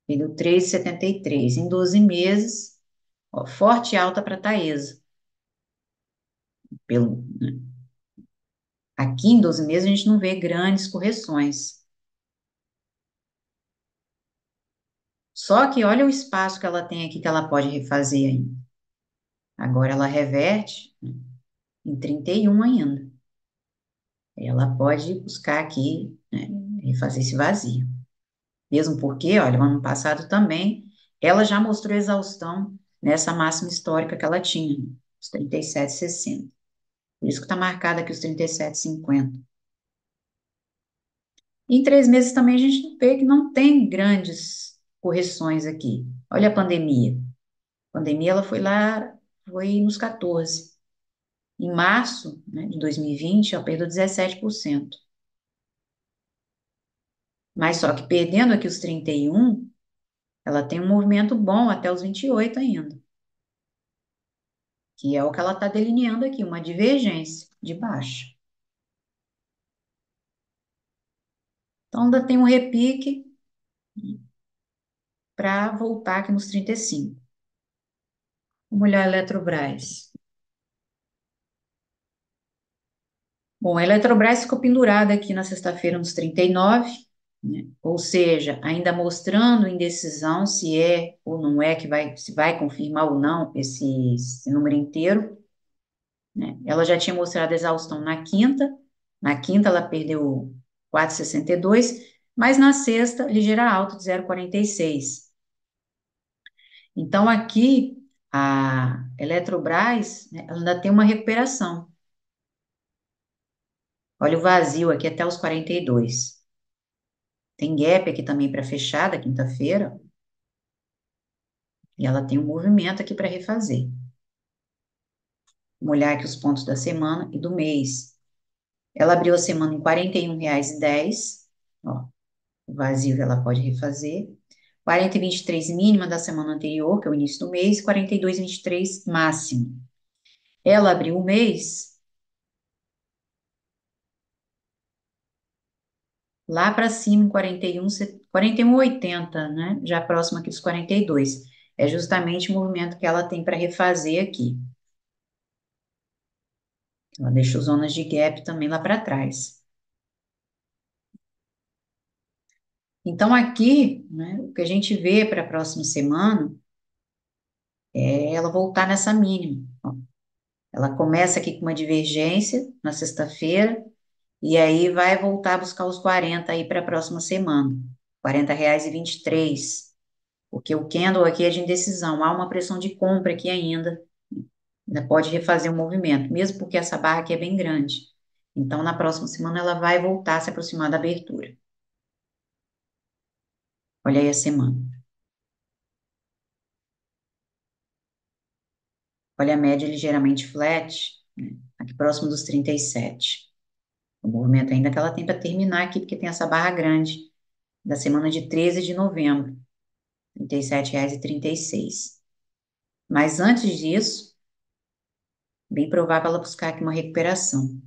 deu 3,73. Em 12 meses, ó, forte alta para a Taesa. Né? Aqui em 12 meses a gente não vê grandes correções. Só que olha o espaço que ela tem aqui que ela pode refazer ainda. Agora ela reverte, né, em 31 ainda. Ela pode buscar aqui, né, refazer esse vazio. Mesmo porque, olha, o ano passado também, ela já mostrou exaustão nessa máxima histórica que ela tinha, né, os 37,60. Por isso que está marcado aqui os 37,50. Em 3 meses também a gente vê que não tem grandes correções aqui. Olha a pandemia. A pandemia ela foi lá, foi nos 14. Em março, né, de 2020, ela perdeu 17%. Mas só que perdendo aqui os 31, ela tem um movimento bom até os 28 ainda, que é o que ela está delineando aqui, uma divergência de baixa. Então ainda tem um repique para voltar aqui nos 35. Vamos olhar a Eletrobras. Bom, a Eletrobras ficou pendurada aqui na sexta-feira nos 39, né? Ou seja, ainda mostrando indecisão se é ou não é que vai, se vai confirmar ou não esse número inteiro, né? Ela já tinha mostrado exaustão na quinta ela perdeu 4,62, mas na sexta, ligeira alta de 0,46. Então, aqui, a Eletrobras, né, ela ainda tem uma recuperação. Olha o vazio aqui até os 42. Tem gap aqui também para fechar da quinta-feira, e ela tem um movimento aqui para refazer. Vamos olhar aqui os pontos da semana e do mês. Ela abriu a semana em R$ 41,10. Ó, o vazio que ela pode refazer. 40,23 mínima da semana anterior, que é o início do mês, 42,23 máximo. Ela abriu o mês lá para cima, em 41,80, né? Já próximo aqui dos 42. É justamente o movimento que ela tem para refazer aqui. Ela deixou zonas de gap também lá para trás. Então, aqui, né, o que a gente vê para a próxima semana é ela voltar nessa mínima. Ó, ela começa aqui com uma divergência na sexta-feira, e aí vai voltar a buscar os 40 aí para a próxima semana. R$ 40,23. Porque o candle aqui é de indecisão. Há uma pressão de compra aqui ainda. Ainda pode refazer o movimento, mesmo porque essa barra aqui é bem grande. Então, na próxima semana, ela vai voltar a se aproximar da abertura. Olha aí a semana. Olha a média ligeiramente flat, né? Aqui próximo dos 37. O movimento ainda que ela tem para terminar aqui, porque tem essa barra grande da semana de 13 de novembro, R$ 37,36. Mas antes disso, bem provável ela buscar aqui uma recuperação.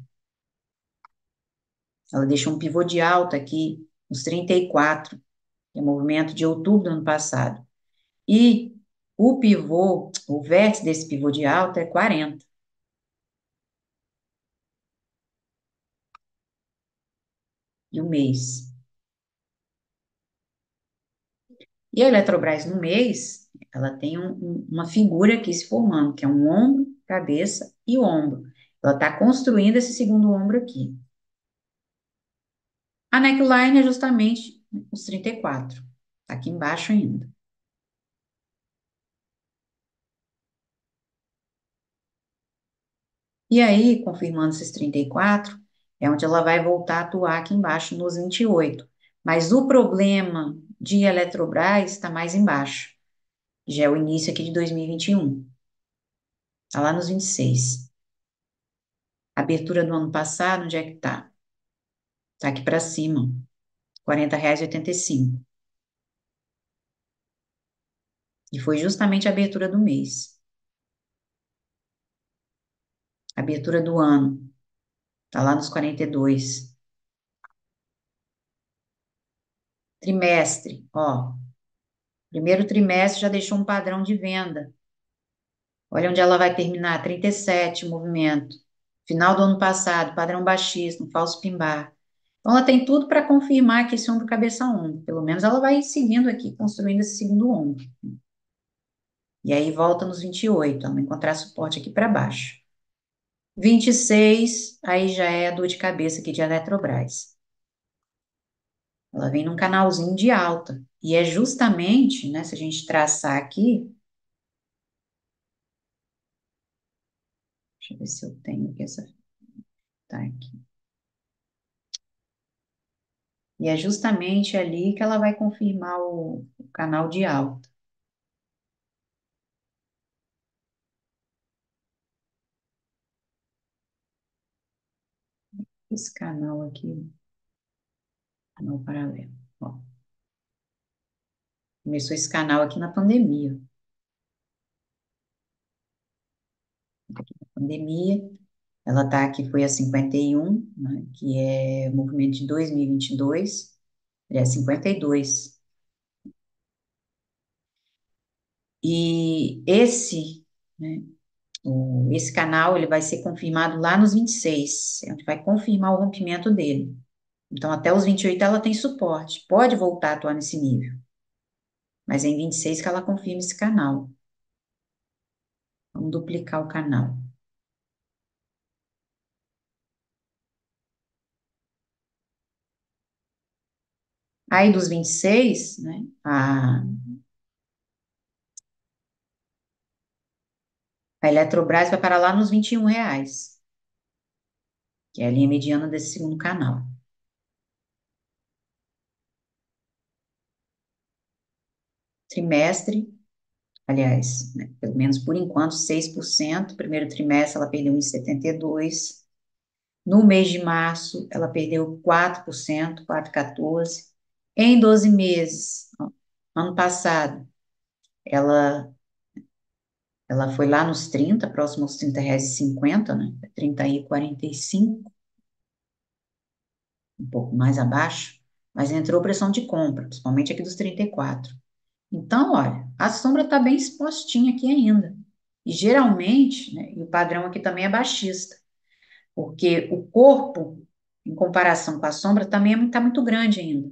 Ela deixou um pivô de alta aqui, nos 34, que é o movimento de outubro do ano passado. E o pivô, o vértice desse pivô de alta é 40. E o mês. E a Eletrobras no mês, ela tem uma figura aqui se formando, que é um ombro, cabeça e ombro. Ela está construindo esse segundo ombro aqui. A neckline é justamente os 34, tá aqui embaixo ainda. E aí, confirmando esses 34, é onde ela vai voltar a atuar aqui embaixo nos 28. Mas o problema de Eletrobras está mais embaixo. Já é o início aqui de 2021. Está lá nos 26. A abertura do ano passado, onde é que está? Está aqui para cima, R$ 40,85. E foi justamente a abertura do mês. A abertura do ano, está lá nos 42. Trimestre, ó. Primeiro trimestre já deixou um padrão de venda. Olha onde ela vai terminar, 37 o movimento. Final do ano passado, padrão baixista, um falso pimbar. Então, ela tem tudo para confirmar que esse ombro cabeça a ombro. Pelo menos ela vai seguindo aqui, construindo esse segundo ombro. E aí volta nos 28, ela vai encontrar suporte aqui para baixo. 26, aí já é a dor de cabeça aqui de Eletrobras. Ela vem num canalzinho de alta. E é justamente, né, se a gente traçar aqui, deixa eu ver se eu tenho aqui essa. Tá aqui. E é justamente ali que ela vai confirmar o canal de alta. Esse canal aqui, canal paralelo. Ó, começou esse canal aqui na pandemia. Pandemia, ela tá aqui, foi a 51, né, que é o movimento de 2022, ele é 52. E esse, né, esse canal, ele vai ser confirmado lá nos 26, é onde vai confirmar o rompimento dele. Então, até os 28 ela tem suporte, pode voltar a atuar nesse nível, mas é em 26 que ela confirma esse canal. Vamos duplicar o canal. Aí, dos 26, né, a Eletrobras vai parar lá nos R$ 21, que é a linha mediana desse segundo canal. Trimestre, aliás, né, pelo menos por enquanto, 6%. Primeiro trimestre ela perdeu 1,72%. No mês de março, ela perdeu 4%, 4,14%. Em 12 meses, ó, ano passado, ela, ela foi lá nos 30, próximo aos R$ 30,50, né? 30,45, um pouco mais abaixo, mas entrou pressão de compra, principalmente aqui dos 34. Então, olha, a sombra está bem expostinha aqui ainda. E geralmente, né, e o padrão aqui também é baixista, porque o corpo, em comparação com a sombra, também está muito grande ainda.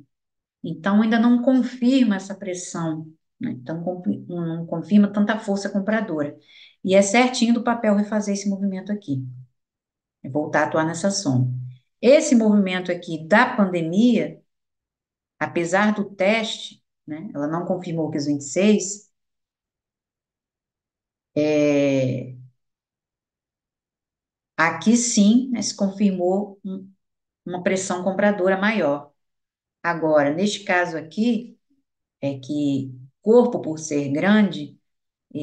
Então, ainda não confirma essa pressão, né? Então, não confirma tanta força compradora. E é certinho do papel refazer esse movimento aqui, é voltar a atuar nessa sombra. Esse movimento aqui da pandemia, apesar do teste, né, ela não confirmou que os 26, é, aqui sim, né, se confirmou uma pressão compradora maior. Agora, neste caso aqui, é que corpo, por ser grande, é,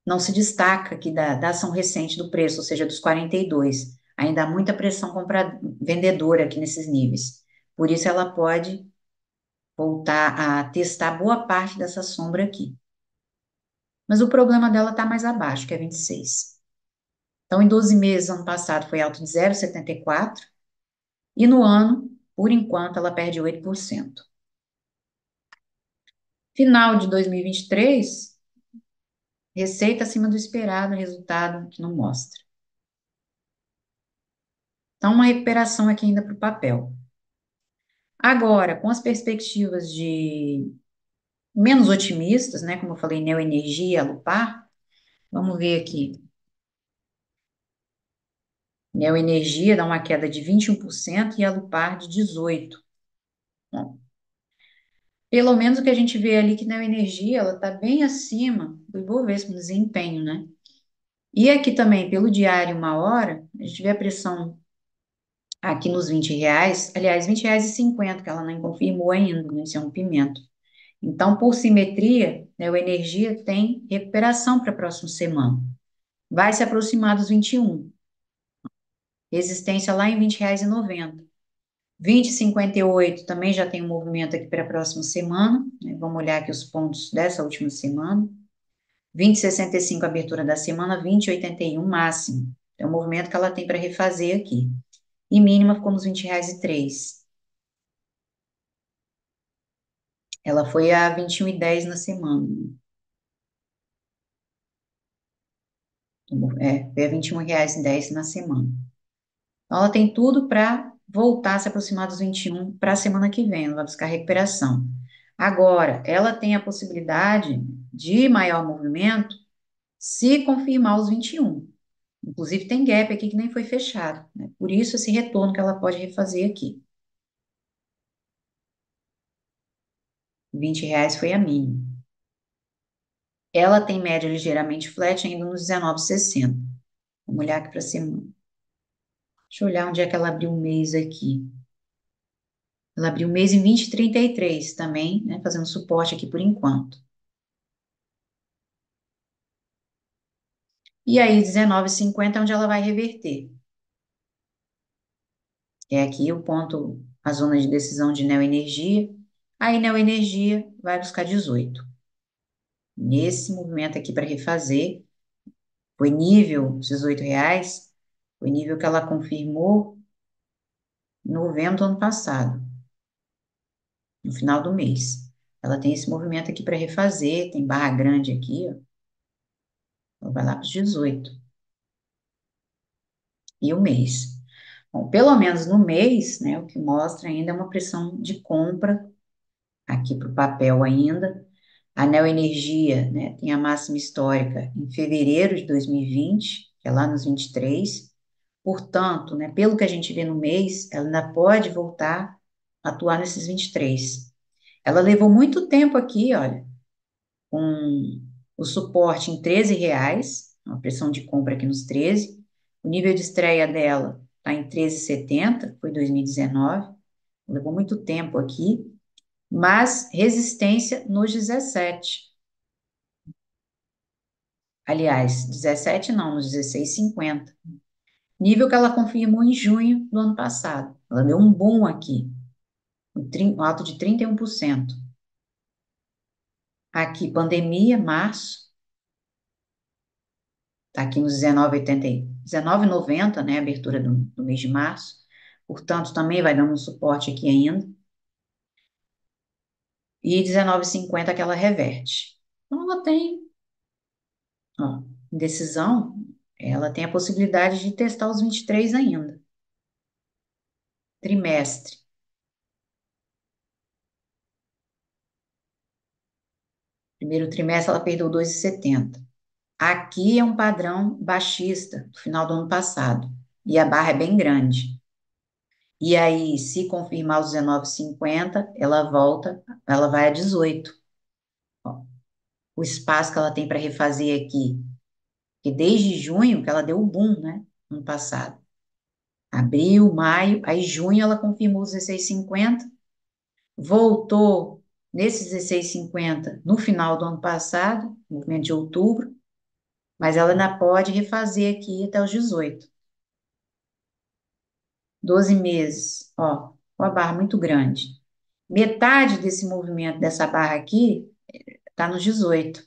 não se destaca aqui da ação recente do preço, ou seja, dos 42. Ainda há muita pressão vendedora aqui nesses níveis. Por isso, ela pode voltar a testar boa parte dessa sombra aqui. Mas o problema dela está mais abaixo, que é 26. Então, em 12 meses, ano passado, foi alto de 0,74. E no ano, por enquanto, ela perde 8%. Final de 2023, receita acima do esperado, resultado que não mostra. Então, uma recuperação aqui ainda para o papel. Agora, com as perspectivas de menos otimistas, né, como eu falei, Neoenergia, Alupar, vamos ver aqui. Neoenergia dá uma queda de 21% e Alupar de 18%. Bom, pelo menos o que a gente vê ali que Neoenergia, ela está bem acima do Ibovespa no desempenho, né? E aqui também, pelo diário, uma hora, a gente vê a pressão aqui nos R$ 20, aliás, R$ 20,50, que ela não confirmou ainda, né? Esse é um pimento. Então, por simetria, né, o Energia tem recuperação para a próxima semana. Vai se aproximar dos 21. Resistência lá em R$ 20,90. 20,58 também já tem um movimento aqui para a próxima semana, né? Vamos olhar aqui os pontos dessa última semana. 20,65 abertura da semana, 20,81 máximo. É o movimento que ela tem para refazer aqui. E mínima ficou nos R$ 20,03. Ela foi a 21,10 na semana. Foi a R$ 21,10 na semana. Então, ela tem tudo para voltar a se aproximar dos 21 para a semana que vem, ela vai buscar recuperação. Agora, ela tem a possibilidade de maior movimento se confirmar os 21. Inclusive, tem gap aqui que nem foi fechado, né? Por isso, esse retorno que ela pode refazer aqui. R$ 20 foi a mínima. Ela tem média ligeiramente flat ainda nos 19,60. Vamos olhar aqui para a semana. Deixa eu olhar onde é que ela abriu um mês aqui. Ela abriu o mês em 20,33 também, né, fazendo suporte aqui por enquanto. E aí, 19,50 é onde ela vai reverter. É aqui o ponto, a zona de decisão de Neoenergia. Aí, Neoenergia vai buscar 18. Nesse movimento aqui para refazer, foi nível, os R$ 18, foi nível que ela confirmou em novembro do ano passado, no final do mês. Ela tem esse movimento aqui para refazer, tem barra grande aqui, ó. Ela vai lá para os 18. E o mês. Bom, pelo menos no mês, né, o que mostra ainda é uma pressão de compra aqui para o papel ainda. A Neoenergia, né, tem a máxima histórica em fevereiro de 2020, que é lá nos 23. Portanto, né, pelo que a gente vê no mês, ela ainda pode voltar a atuar nesses 23. Ela levou muito tempo aqui, olha, com o suporte em R$ 13, uma pressão de compra aqui nos 13. O nível de estreia dela está em 13,70, foi 2019. Levou muito tempo aqui, mas resistência nos 17. Aliás, 17 não, nos 16,50. Nível que ela confirmou em junho do ano passado. Ela deu um boom aqui, um alto de 31%. Aqui, pandemia, março, está aqui nos 19,80, 19,90, né, abertura do mês de março. Portanto, também vai dando um suporte aqui ainda. E 19,50 que ela reverte. Então, ela tem, ó, decisão, ela tem a possibilidade de testar os 23 ainda. Trimestre. Primeiro trimestre ela perdeu 2,70. Aqui é um padrão baixista do final do ano passado. E a barra é bem grande. E aí, se confirmar os 19,50, ela volta, ela vai a 18. Ó, o espaço que ela tem para refazer aqui, que desde junho que ela deu o boom, né? Ano passado. Abril, maio, aí junho ela confirmou os 16,50, voltou nesses 16,50 no final do ano passado, movimento de outubro, mas ela ainda pode refazer aqui até os 18. 12 meses, ó, uma barra muito grande. Metade desse movimento, dessa barra aqui, está nos 18.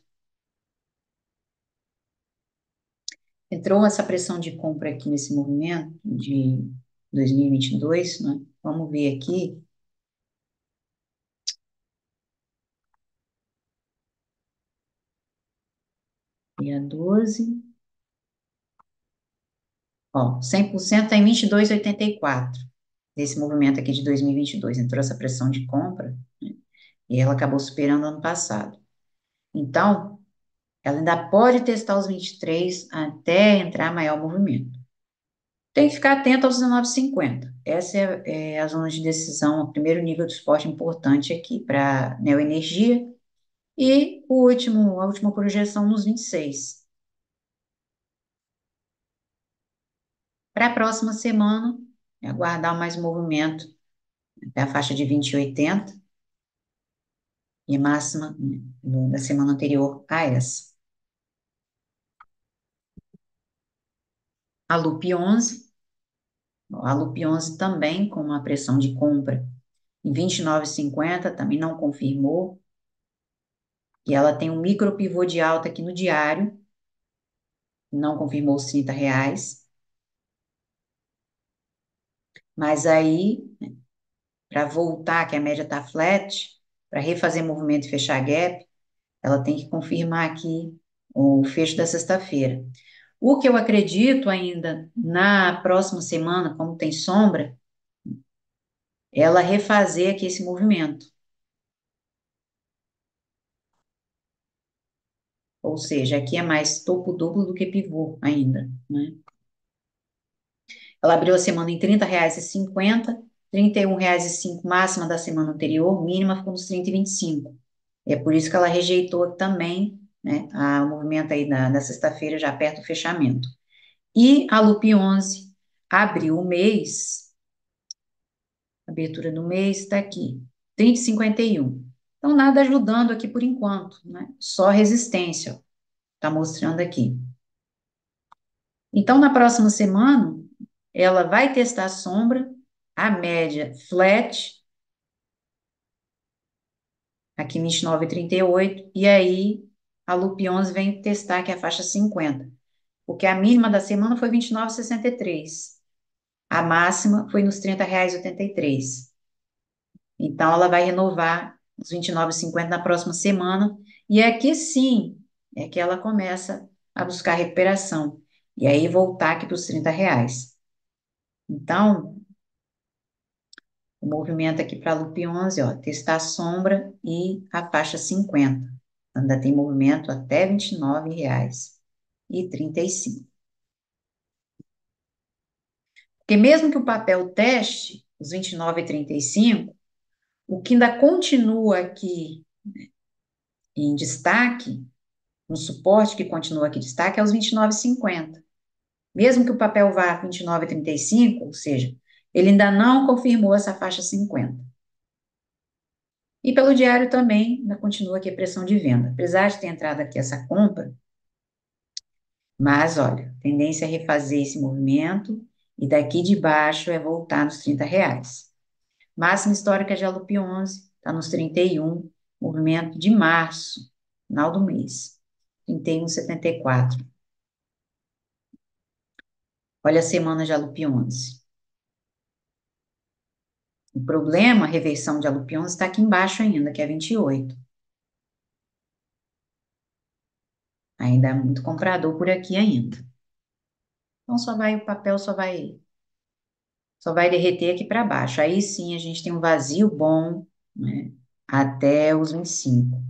Entrou essa pressão de compra aqui nesse movimento de 2022, né? Vamos ver aqui. Dia 12. Ó, 100% está em 22,84. Desse movimento aqui de 2022. Entrou essa pressão de compra, né? E ela acabou superando ano passado. Então, ela ainda pode testar os 23 até entrar maior movimento. Tem que ficar atento aos 19,50. Essa é a zona de decisão, o primeiro nível de suporte importante aqui para Neoenergia. E a última projeção nos 26. Para a próxima semana, aguardar mais movimento até a faixa de 20,80 e a máxima, né, da semana anterior a essa. A LUP 11, a LUP 11 também com uma pressão de compra em 29,50, também não confirmou. E ela tem um micro pivô de alta aqui no diário, não confirmou os R$ 30. Mas aí, para voltar, que a média está flat, para refazer movimento e fechar gap, ela tem que confirmar aqui o fecho da sexta-feira. O que eu acredito ainda na próxima semana, como tem sombra, ela refazer aqui esse movimento. Ou seja, aqui é mais topo duplo do que pivô ainda, né? Ela abriu a semana em R$ 30,50, R$ 31,05 máxima da semana anterior, mínima ficou nos 30,25. É por isso que ela rejeitou também, né, o movimento aí da sexta-feira, já perto do fechamento. E a LUP 11 abriu o mês abertura do mês está aqui, 30,51. Então, nada ajudando aqui por enquanto, né? Só resistência, está mostrando aqui. Então, na próxima semana, ela vai testar a sombra, a média flat, aqui 29,38, e aí a Lupi 11 vem testar aqui a faixa 50, porque a mínima da semana foi 29,63, a máxima foi nos R$ 30,83. Então, ela vai renovar os 29,50 na próxima semana, e aqui sim é que ela começa a buscar recuperação, e aí voltar aqui para os R$ 30. Então, o movimento aqui para a Lupi 11, ó, testar a sombra e a faixa 50. Ainda tem movimento até R$ 29,35. Porque mesmo que o papel teste os 29,35, o que ainda continua aqui em destaque, um suporte que continua aqui em destaque, é os 29,50. Mesmo que o papel vá a 29,35, ou seja, ele ainda não confirmou essa faixa 50. E pelo diário também, ainda continua aqui a pressão de venda. Apesar de ter entrado aqui essa compra, mas olha, tendência é refazer esse movimento e daqui de baixo é voltar nos R$ 30. Máxima histórica de Alupi 11, está nos 31, movimento de março, final do mês, 31,74. Olha a semana de Alupi 11. O problema, a reversão de Alupi 11 está aqui embaixo ainda, que é 28. Ainda é muito comprador por aqui ainda. Então o papel só vai derreter aqui para baixo. Aí sim a gente tem um vazio bom, né, até os 25.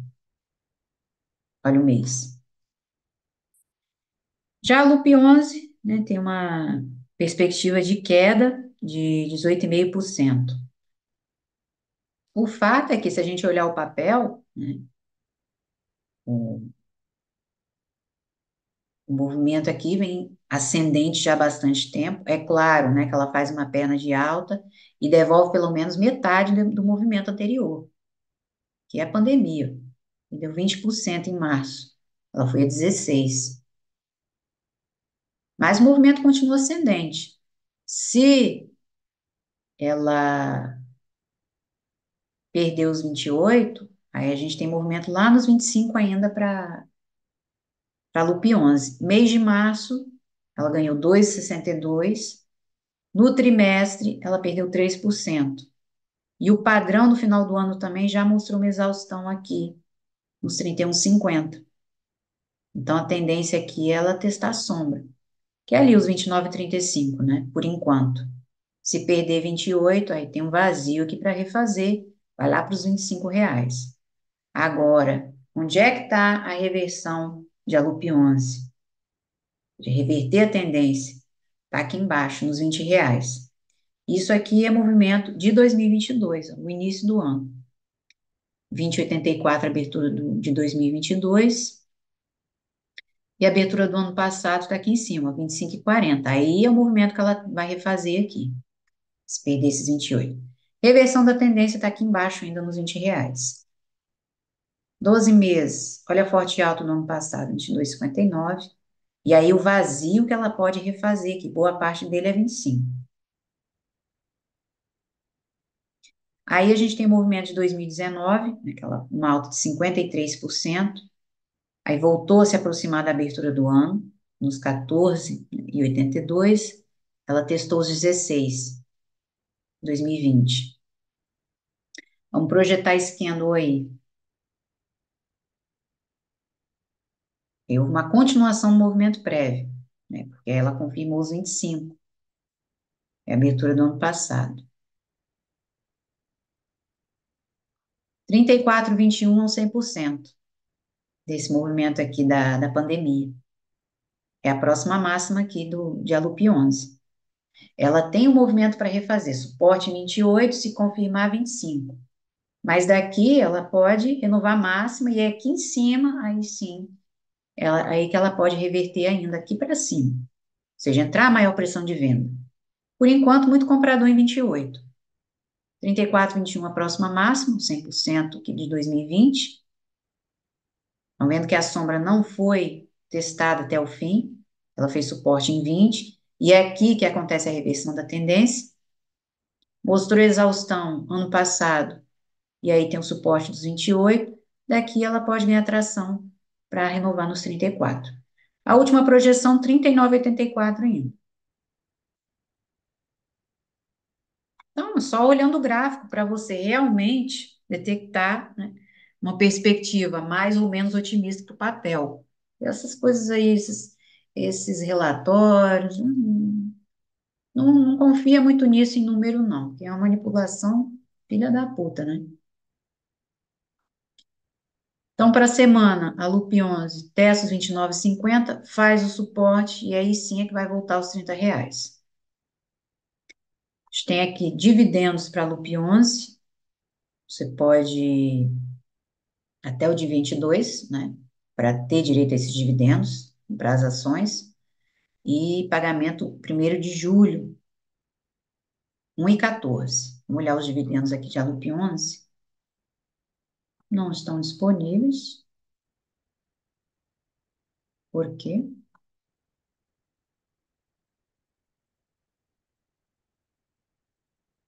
Olha o mês. Já a Lupi 11, né, tem uma perspectiva de queda de 18,5%. O fato é que se a gente olhar o papel, né, o, o movimento aqui vem ascendente já há bastante tempo. É claro, né, que ela faz uma perna de alta e devolve pelo menos metade do movimento anterior, que é a pandemia. E deu 20% em março. Ela foi a 16%. Mas o movimento continua ascendente. Se ela perder os 28, aí a gente tem movimento lá nos 25 ainda para a Lupi 11. Mês de março, ela ganhou 2,62. No trimestre, ela perdeu 3%. E o padrão no final do ano também já mostrou uma exaustão aqui, nos 31,50. Então, a tendência aqui é ela testar a sombra, que é ali os 29,35, né? Por enquanto. Se perder 28, aí tem um vazio aqui para refazer, vai lá para os R$ 25. Agora, onde é que está a reversão de Alupi 11? De reverter a tendência. Está aqui embaixo, nos R$ 20. Isso aqui é movimento de 2022, o início do ano. 20,84 abertura de 2022. E a abertura do ano passado está aqui em cima, 25,40. Aí é o movimento que ela vai refazer aqui, se perder esses 28. Reversão da tendência está aqui embaixo, ainda nos R$ 20. 12 meses, olha forte alto no ano passado, 22,59. E aí o vazio que ela pode refazer, que boa parte dele é 25. Aí a gente tem o movimento de 2019, né, uma alta de 53%. Aí voltou a se aproximar da abertura do ano, nos 14,82. Ela testou os 16, 2020. Vamos projetar esse candle aí. Houve uma continuação do movimento prévio, né? Porque ela confirmou os 25, é a abertura do ano passado. 34,21 ao 100% desse movimento aqui da pandemia. É a próxima máxima aqui de Alupi 11. Ela tem um movimento para refazer, suporte em 28, se confirmar 25. Mas daqui ela pode renovar a máxima e é aqui em cima, aí sim, aí que ela pode reverter ainda aqui para cima. Ou seja, entrar a maior pressão de venda. Por enquanto, muito comprador em 28. 34,21 a próxima máxima, 100% aqui de 2020. Estão vendo que a sombra não foi testada até o fim, ela fez suporte em 20, e é aqui que acontece a reversão da tendência. Mostrou exaustão ano passado, e aí tem o suporte dos 28, daqui ela pode ganhar tração para renovar nos 34. A última projeção, 39,84 ainda. Então, é só olhando o gráfico para você realmente detectar, né, uma perspectiva mais ou menos otimista para o papel. Essas coisas aí, esses relatórios, não confia muito nisso em número, não, que é uma manipulação filha da puta, né? Então, para a semana, a LUP 11 testa os 29,50, faz o suporte e aí sim é que vai voltar aos R$ 30. A gente tem aqui dividendos para a LUP 11, você pode até o de 22, né, para ter direito a esses dividendos para as ações, e pagamento 1º de julho, 1,14. Vamos olhar os dividendos aqui de a LUP 11, não estão disponíveis, por quê?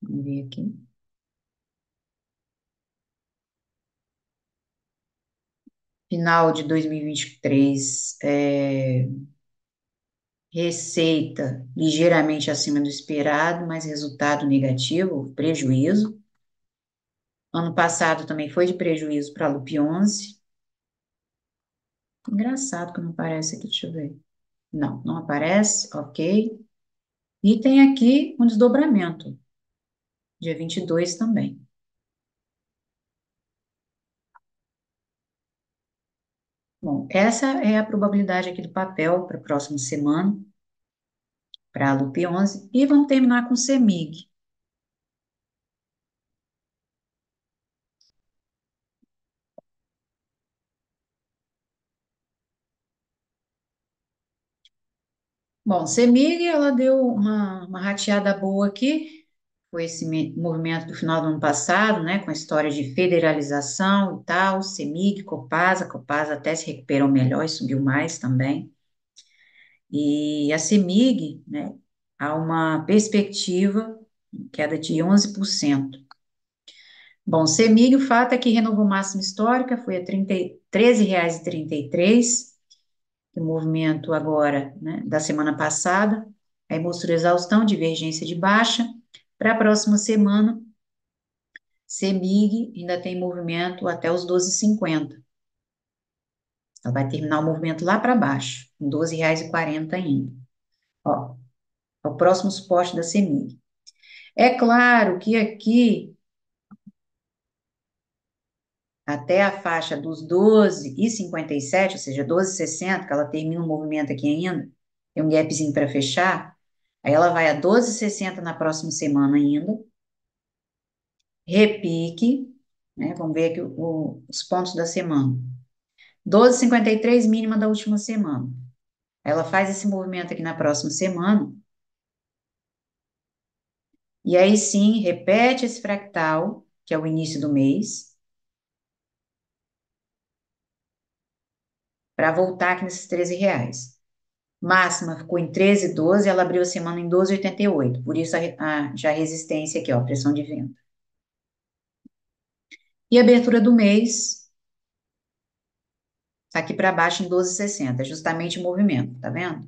Vamos ver aqui. Final de 2023, receita ligeiramente acima do esperado, mas resultado negativo, prejuízo. Ano passado também foi de prejuízo para a LUP 11. Engraçado que não aparece aqui, deixa eu ver. Não, não aparece, ok. E tem aqui um desdobramento, dia 22 também. Bom, essa é a probabilidade aqui do papel para a próxima semana, para a LUP 11. E vamos terminar com o CEMIG. Bom, CEMIG, ela deu uma rateada boa aqui, foi esse movimento do final do ano passado, né, com a história de federalização e tal, CEMIG, Copasa até se recuperou melhor e subiu mais também. E a CEMIG, né, há uma perspectiva, queda de 11%. Bom, CEMIG, o fato é que renovou máxima histórica, foi a R$ 13,33, o movimento agora, né, da semana passada, aí mostrou exaustão, divergência de baixa. Para a próxima semana, CEMIG ainda tem movimento até os 12,50. Ela vai terminar o movimento lá para baixo, com R$ 12,40 ainda. Ó, é o próximo suporte da CEMIG. É claro que aqui, até a faixa dos 12,57, ou seja, 12,60, que ela termina o movimento aqui ainda, tem um gapzinho para fechar, aí ela vai a 12,60 na próxima semana ainda, repique, né? Vamos ver aqui os pontos da semana. 12,53 mínima da última semana. Ela faz esse movimento aqui na próxima semana, e aí sim, repete esse fractal, que é o início do mês, para voltar aqui nesses R$ 13. Máxima ficou em 13,12, ela abriu a semana em 12,88, por isso já a resistência aqui, ó, pressão de venda. E a abertura do mês, tá aqui para baixo em 12,60, justamente o movimento, tá vendo?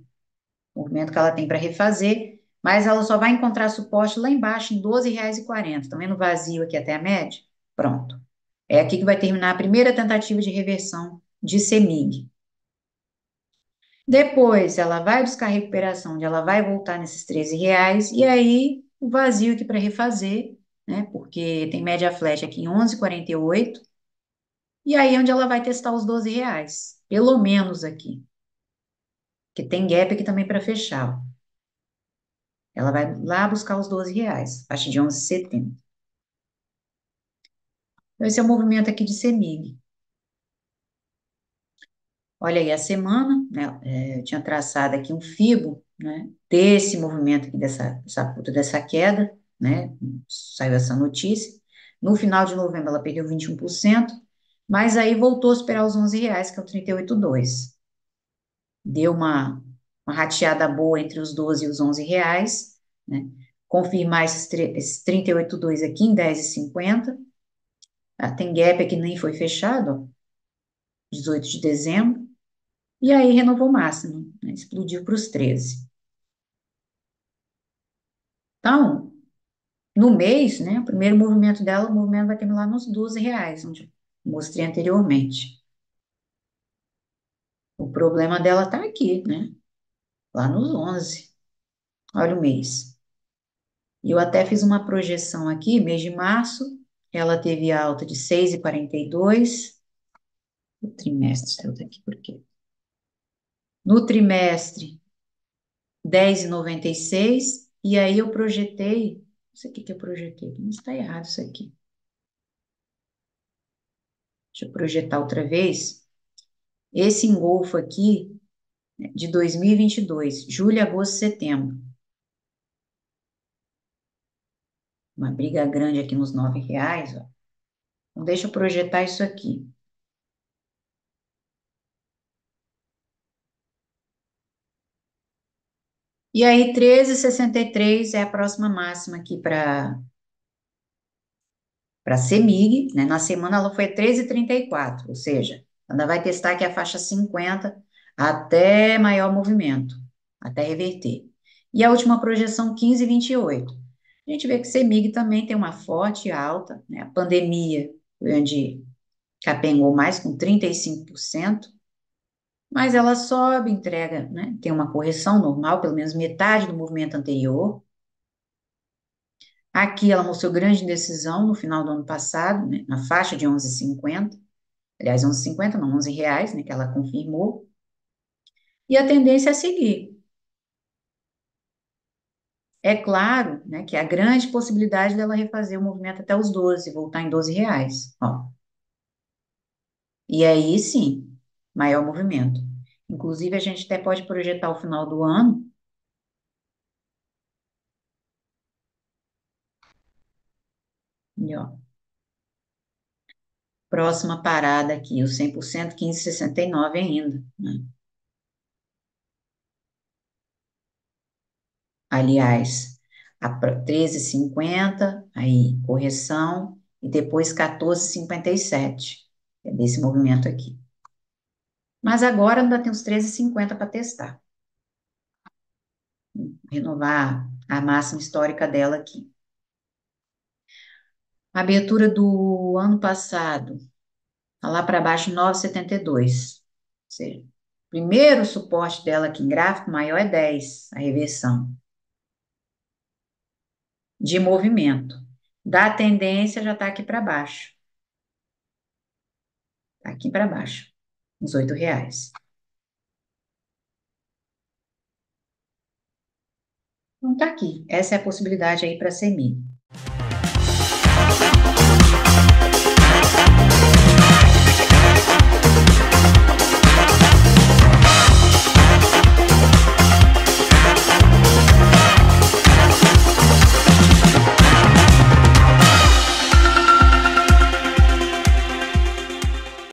O movimento que ela tem para refazer, mas ela só vai encontrar suporte lá embaixo em R$ 12,40. Estão vendo vazio aqui até a média? Pronto. É aqui que vai terminar a primeira tentativa de reversão de CEMIG. Depois, ela vai buscar recuperação, onde ela vai voltar nesses R$ 13, e aí o vazio aqui para refazer, né? Porque tem média flash aqui em 11,48, e aí é onde ela vai testar os R$ 12, pelo menos aqui. Que tem gap aqui também para fechar, ó. Ela vai lá buscar os R$ 12, a partir de 11,70. Então, esse é o movimento aqui de CEMIG. Olha aí a semana, né? Eu tinha traçado aqui um fibo, né? Desse movimento aqui, dessa queda, né? Saiu essa notícia. No final de novembro, ela perdeu 21%, mas aí voltou a superar os R$ 11, que é o 38,2. Deu uma rateada boa entre os 12 e os R$ 11, né? Confirmar esses 38,2 aqui em 10,50. Ah, tem gap aqui nem foi fechado, ó, 18 de dezembro. E aí renovou o máximo, né? Explodiu para os 13. Então, no mês, né, o primeiro movimento dela, o movimento vai terminar nos R$ 12, onde eu mostrei anteriormente. O problema dela está aqui, né? Lá nos 11. Olha o mês. E eu até fiz uma projeção aqui, mês de março, ela teve alta de 6,42. O trimestre saiu daqui por quê? No trimestre, 10,96. E aí eu projetei, não sei o que que eu projetei, mas está errado isso aqui. Deixa eu projetar outra vez. Esse engolfo aqui, né, de 2022, julho, agosto, setembro. Uma briga grande aqui nos R$ 9, ó. Então, deixa eu projetar isso aqui. E aí, 13,63 é a próxima máxima aqui para CEMIG, né? Na semana ela foi 13,34, ou seja, ainda vai testar aqui a faixa 50 até maior movimento, até reverter. E a última projeção, 15,28. A gente vê que CEMIG também tem uma forte alta, né? A pandemia foi onde capengou mais, com 35%, mas ela sobe, entrega, né? Tem uma correção normal, pelo menos metade do movimento anterior. Aqui ela mostrou grande indecisão no final do ano passado, né, na faixa de 11,50. Aliás, 11,50 não, R$ 11, né, que ela confirmou. E a tendência é a seguir. É claro, né, que há grande possibilidade dela refazer o movimento até os 12, voltar em R$ 12. Ó. E aí sim, maior movimento. Inclusive, a gente até pode projetar o final do ano. E, ó, próxima parada aqui, o 100%, 15,69 ainda, né? Aliás, a 13,50, aí correção, e depois 14,57. É desse movimento aqui. Mas agora ainda tem uns 13,50 para testar. Renovar a máxima histórica dela aqui. A abertura do ano passado, tá lá para baixo, 9,72. Ou seja, primeiro suporte dela aqui em gráfico maior é 10, a reversão de movimento. Da tendência já está aqui para baixo. Tá aqui para baixo, uns R$ 8. Então tá aqui. Essa é a possibilidade aí para a CEMIG.